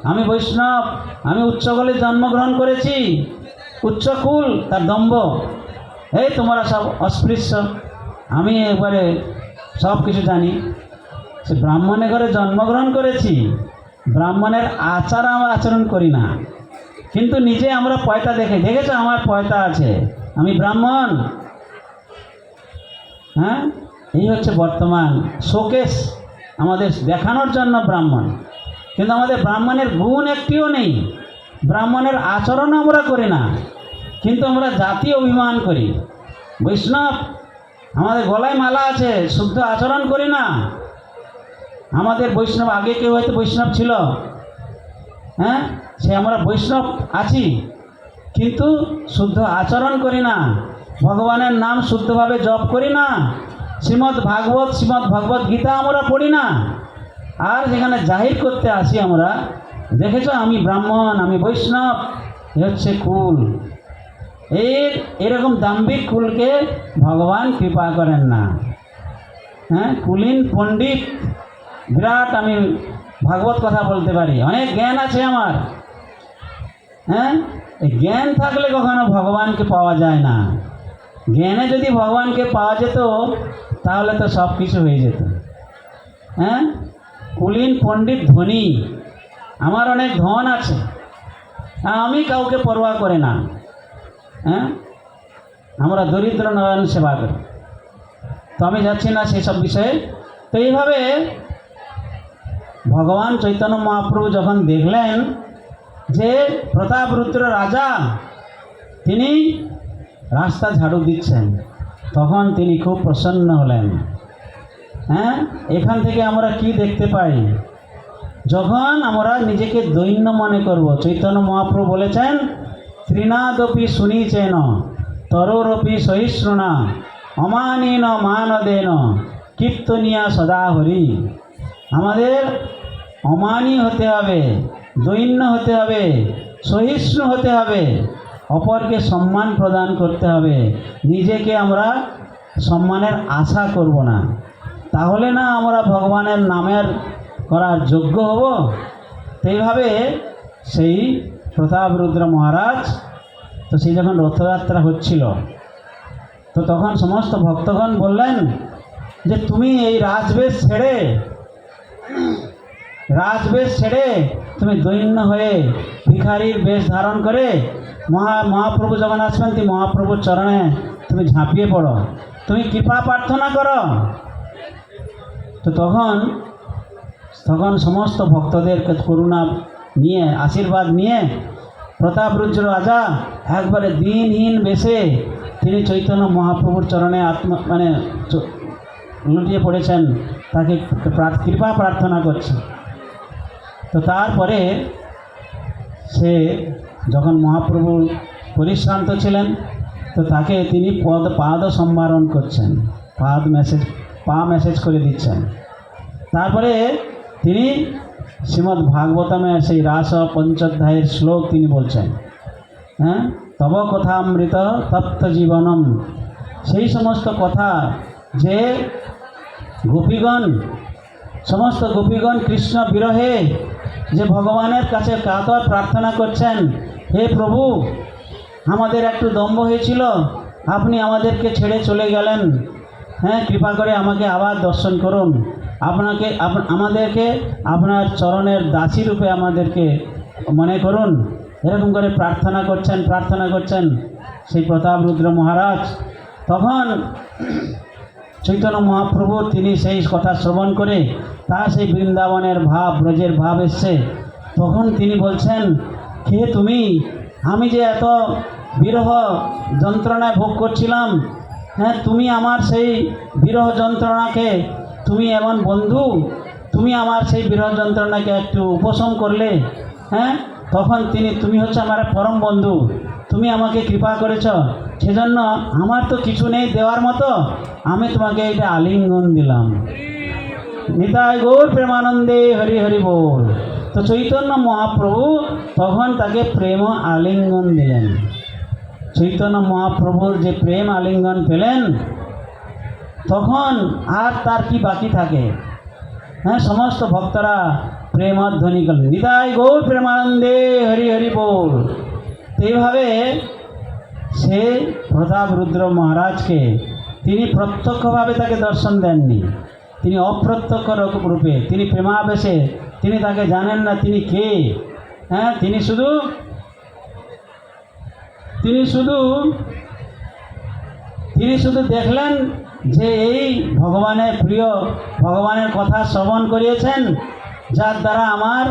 আমি বৈষ্ণব, আমি উচ্চকুলে জন্মগ্রহণ করেছি, উচ্চকুল, তার দম্ভ, এই তোমরা সব অস্পৃশ্য, আমি একবারে সব কিছু জানি। সে ব্রাহ্মণের ঘরে জন্মগ্রহণ করেছি, ব্রাহ্মণের আচরণ করি না, কিন্তু নিজে আমরা পয়তা দেখেছো আমার পয়তা আছে, আমি ব্রাহ্মণ। হ্যাঁ, এই হচ্ছে বর্তমান শোকেস আমাদের দেখানোর জন্য ব্রাহ্মণ, কিন্তু আমাদের ব্রাহ্মণের গুণ একটিও নেই, ব্রাহ্মণের আচরণও আমরা করি না, কিন্তু আমরা জাতি অভিমান করি। বৈষ্ণব, আমাদের গলায় মালা আছে, শুদ্ধ আচরণ করি না। আমাদের বৈষ্ণব, আগে কেউ হয়তো বৈষ্ণব ছিল, হ্যাঁ, সে আমরা বৈষ্ণব আছি, কিন্তু শুদ্ধ আচরণ করি না, ভগবানের নাম শুদ্ধভাবে জপ করি না, শ্রীমদ্ ভাগবত শ্রীমদ্ ভগবত গীতা আমরা পড়ি না। আর যেখানে জাহির করতে আসি আমরা, দেখেছো আমি ব্রাহ্মণ, আমি বৈষ্ণব, এ হচ্ছে কুল। এরকম দাম্ভিক কুলকে ভগবান কৃপা করেন না। হ্যাঁ, কুলীন পণ্ডিত, বিরাট আমি ভাগবত কথা বলতে পারি, অনেক জ্ঞান আছে আমার। হ্যাঁ, এই জ্ঞান থাকলে কখনো ভগবানকে পাওয়া যায় না। জ্ঞানে যদি ভগবানকে পাওয়া যেত তাহলে তো সব কিছু হয়ে যেত। হ্যাঁ, কুলীন পণ্ডিত ধনী, আমার অনেক ধন আছে, আমি কাউকে পরোয়া করে না। হ্যাঁ, আমরা দরিদ্র নারায়ণ সেবা করি, তো আমি যাচ্ছি না সেসব বিষয়ে। তো এইভাবে ভগবান চৈতন্য মহাপ্রভু যখন দেখলেন যে প্রতাপরুদ্র রাজা তিনি রাস্তা ঝাড়ু দিচ্ছেন, তখন তিনি খুব প্রসন্ন হলেন। হ্যাঁ, এখান থেকে আমরা কি দেখতে পাই? যখন আমরা নিজেকে দৈন্য মনে করব, চৈতন্য মহাপ্রভু বলেছেন ত্রিনাদপি শুনিচেন তরোরপি সহিষ্ণুনা অমানেন মানদেন কীর্তনিয়া সদা হরি। আমাদের অমানী হতে হবে, দৈন্য হতে হবে, সহিষ্ণু হতে হবে, অপরকে সম্মান প্রদান করতে হবে। নিজেকে আমরা সম্মানের আশা করব না, তাহলে না আমরা ভগবানের নামের করার যোগ্য হব। এইভাবে সেই প্রতাপরুদ্র মহারাজ, তো সেই যখন রথযাত্রা হচ্ছিল, তো তখন সমস্ত ভক্তগণ বললেন যে তুমি এই রাজবেশ ছেড়ে তুমি দৈন্য হয়ে ভিখারির বেশ ধারণ করে মহাপ্রভু যখন আসবেন, তুমি মহাপ্রভুর চরণে তুমি ঝাঁপিয়ে পড়ো, তুমি কৃপা প্রার্থনা করো। তো তখন সমস্ত ভক্তদের করুণা নিয়ে, আশীর্বাদ নিয়ে প্রতাপরুদ্র রাজা একবারে দিনহীন বেশে তিনি চৈতন্য মহাপ্রভুর চরণে লুটিয়ে পড়েছেন, তাকে কৃপা প্রার্থনা করছেন। তো তারপরে সে যখন মহাপ্রভু পরিশ্রান্ত ছিলেন, তো তাকে তিনি পাদ সম্ভারণ করছেন, পা মেসেজ করে দিচ্ছেন। তারপরে তিনি শ্রীমদ্ ভাগবতমের সেই রাস পঞ্চোধ্যায়ের শ্লোক তিনি বলছেন। হ্যাঁ, তব কথামৃত তপ্ত জীবনম, সেই সমস্ত কথা যে সমস্ত গোপীগণ কৃষ্ণ বিরহে যে ভগবানের কাছে কাতর প্রার্থনা করছেন, হে প্রভু, আমাদের একটু দম্ভ হয়েছিল, আপনি আমাদেরকে ছেড়ে চলে গেলেন, হ্যাঁ, কৃপা করে আমাকে আবার দর্শন করুন, আমাদেরকে আপনার চরণের দাসী রূপে আমাদেরকে মনে করুন, এরকম করে প্রার্থনা করছেন সেই প্রতাপরুদ্র মহারাজ। তখন চৈতন্য মহাপ্রভু তিনি সেই কথা শ্রবণ করে, তার সেই বৃন্দাবনের ভাব, ব্রজের ভাব এসছে, তখন তিনি বলছেন, কে তুমি? আমি যে এত বিরহ যন্ত্রণায় ভোগ করছিলাম, হ্যাঁ, তুমি আমার সেই বিরহ যন্ত্রণাকে, তুমি এমন বন্ধু, তুমি আমার সেই বিরহ যন্ত্রণাকে একটু উপশম করলে। হ্যাঁ, তখন তুমি হচ্ছে আমার পরম বন্ধু, তুমি আমাকে কৃপা করেছ, সেজন্য আমার তো কিছু নেই দেওয়ার মতো, আমি তোমাকে এটা আলিঙ্গন দিলাম। নিতাই গৌর প্রেমানন্দে হরি হরি বল। তো চৈতন্য মহাপ্রভু তখন তাকে প্রেম আলিঙ্গন দিলেন। চৈতন্য মহাপ্রভুর যে প্রেম আলিঙ্গন পেলেন, তখন আর তার কি বাকি থাকে? হ্যাঁ, সমস্ত ভক্তরা প্রেমধ্বনি করলেন, নিতাই গৌর প্রেমানন্দে হরি হরি বল। এইভাবে সে প্রতাপ রুদ্র মহারাজকে তিনি প্রত্যক্ষভাবে তাকে দর্শন দেননি, তিনি অপ্রত্যক্ষ রূপে, তিনি প্রেমাবেশে, তিনি তাকে জানেন না তিনি কে। হ্যাঁ, তিনি শুধু দেখলেন যে এই ভগবানের প্রিয়, ভগবানের কথা শ্রবণ করিয়েছেন, যার দ্বারা আমার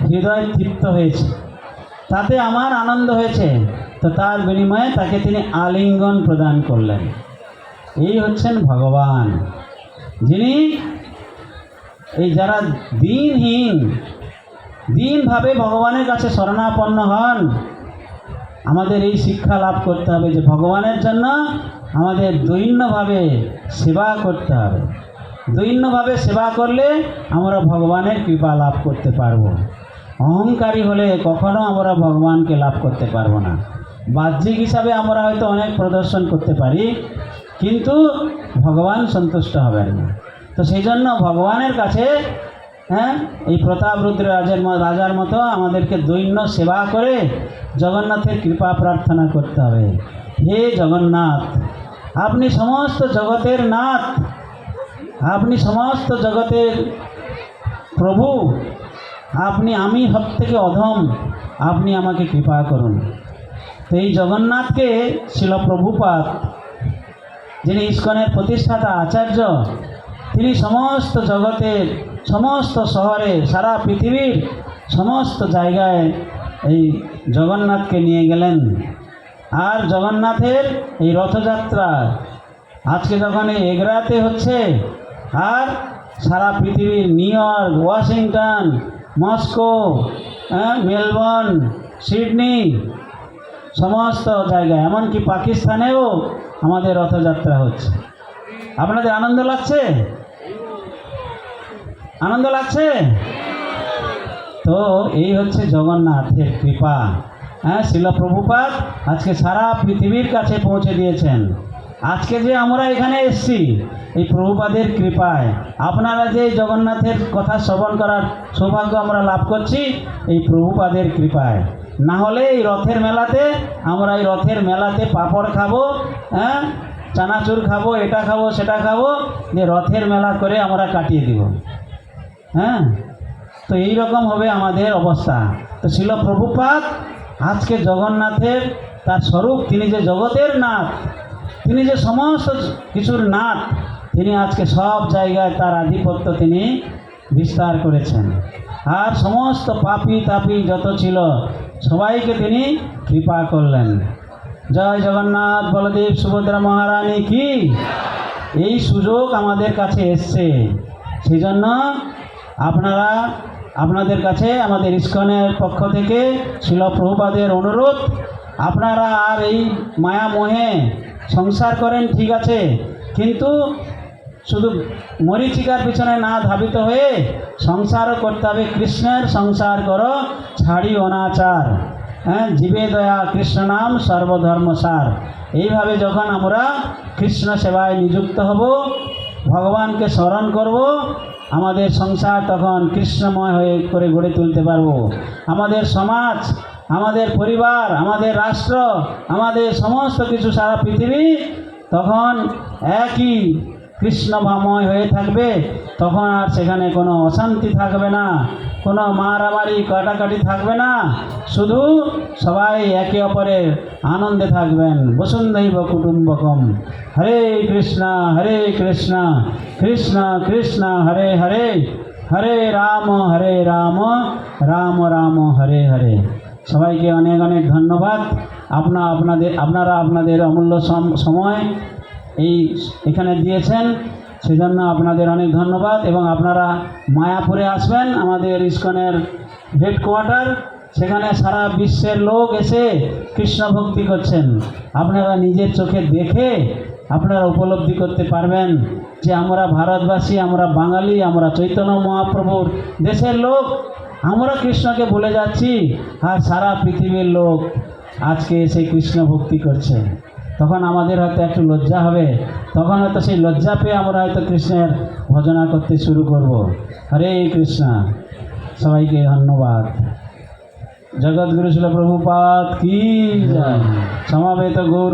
হৃদয় তৃপ্ত হয়েছে, তাতে আমার আনন্দ হয়েছে। তো তার বিনিময়ে তাকে তিনি আলিঙ্গন প্রদান করলেন। এই হচ্ছেন ভগবান, যিনি এই যারা দিনভাবে ভগবানের কাছে শরণাপন্ন হন, আমাদের এই শিক্ষা লাভ করতে হবে যে ভগবানের জন্য আমাদের দৈন্যভাবে সেবা করতে হবে। দৈন্যভাবে সেবা করলে আমরা ভগবানের কৃপা লাভ করতে পারবো। অহংকারী হলে কখনো আমরা ভগবানকে লাভ করতে পারবো না। বাহ্যিক হিসাবে আমরা হয়তো অনেক প্রদর্শন করতে পারি, কিন্তু ভগবান সন্তুষ্ট হবেন না। তো সেই জন্য ভগবানের কাছে এই প্রতাপ রুদ্র রাজার মতো আমাদেরকে দৈন্য সেবা করে জগন্নাথের কৃপা প্রার্থনা করতে হবে। হে জগন্নাথ, আপনি সমস্ত জগতের নাথ, আপনি সমস্ত জগতের প্রভু, আমি সব থেকে অধম, আপনি আমাকে কৃপা করুন। তো এই জগন্নাথকে শিল প্রভুপাদ, যিনি ইস্কনের প্রতিষ্ঠাতা আচার্য, তিনি সমস্ত জগতের সমস্ত শহরে, সারা পৃথিবীর সমস্ত জায়গায় এই জগন্নাথকে নিয়ে গেলেন। আর জগন্নাথের এই রথযাত্রা আজকে যখন এই এগরাতে হচ্ছে, আর সারা পৃথিবীর new York, Washington, Moscow, Melbourne, Sydney, সমস্ত জায়গায়, এমনকি পাকিস্তানেও আমাদের রথযাত্রা হচ্ছে। আপনাদের আনন্দ লাগছে? আনন্দ লাগছে? তো এই হচ্ছে জগন্নাথের কৃপা। শিল প্রভুপাদ আজকে সারা পৃথিবীর কাছে পৌঁছে দিয়েছেন। আজকে যে আমরা এখানে এসেছি, এই প্রভুপাদের কৃপায়, আপনারা যে জগন্নাথের কথা শ্রবণ করার সৌভাগ্য আমরা লাভ করছি, এই প্রভুপাদের কৃপায়। না হলে এই রথের মেলাতে আমরা এই রথের মেলাতে পাঁপড় খাবো, চানাচুর খাবো, এটা খাবো সেটা খাবো, যে রথের মেলা করে আমরা কাটিয়ে দিব। তো এই রকম হবে আমাদের অবস্থা। তো শিল প্রভুপাদ আজকে জগন্নাথের তার স্বরূপ, তিনি যে জগতের নাথ, তিনি যে সমস্ত কিছুর নাথ, তিনি আজকে সব জায়গায় তার আধিপত্য তিনি বিস্তার করেছেন। আর সমস্ত পাপী তাপী যত ছিল সবাইকে তিনি কৃপা করলেন। জয় জগন্নাথ বলদেব সুভদ্রা মহারানী কি। এই সুযোগ আমাদের কাছে এসছে, সেই জন্য আপনাদের কাছে আমাদের ইস্কনের পক্ষ থেকে শিল প্রভুপাদের অনুরোধ, আপনারা আর এই মায়া মোহে সংসার করেন ঠিক আছে, কিন্তু শুধু মরীচিকার পিছনে না ধাবিত হয়ে সংসারও করতে হবে। কৃষ্ণের সংসার করো ছাড়ি অনাচার, জীবে দয়া কৃষ্ণ নাম সর্বধর্মসার। এইভাবে যখন আমরা কৃষ্ণ সেবায় নিযুক্ত হব, ভগবানকে স্মরণ করব, আমাদের সংসার তখন কৃষ্ণময় হয়ে করে গড়ে তুলতে পারব। আমাদের সমাজ, আমাদের পরিবার, আমাদের রাষ্ট্র, আমাদের সমস্ত কিছু সারা পৃথিবী তখন একই কৃষ্ণময় হয়ে থাকবে। তখন আর সেখানে কোনো অশান্তি থাকবে না, কোনো মারামারি কাটাকাটি থাকবে না, শুধু সবাই একে অপরের আনন্দে থাকবেন। বসুন্ধৈব কুটুম্বকম। হরে কৃষ্ণ কৃষ্ণ কৃষ্ণ হরে হরে, হরে রাম রাম রাম হরে হরে। সবাইকে অনেক অনেক ধন্যবাদ। আপনারা আপনাদের অমূল্য সময় এখানে দিয়েছেন, সেজন্য আপনাদের অনেক ধন্যবাদ। এবং আপনারা মায়াপুরে আসবেন, আমাদের ইস্কনের হেডকোয়ার্টার, সেখানে সারা বিশ্বের লোক এসে কৃষ্ণ ভক্তি করছেন। আপনারা নিজের চোখে দেখে আপনারা উপলব্ধি করতে পারবেন যে আমরা ভারতবাসী, আমরা বাঙালি, আমরা চৈতন্য মহাপ্রভুর দেশের লোক, আমরা কৃষ্ণকে ভুলে যাচ্ছি, আর সারা পৃথিবীর লোক আজকে এসে কৃষ্ণ ভক্তি করছে। তখন আমাদের হয়তো একটু লজ্জা হবে, তখন হয়তো সেই লজ্জা পেয়ে আমরা হয়তো কৃষ্ণের ভজনা করতে শুরু করব। হরে কৃষ্ণ। সবাইকে ধন্যবাদ। জগৎগুরু শিল প্রভুপাদ কি জয়। সমাবেত গৌর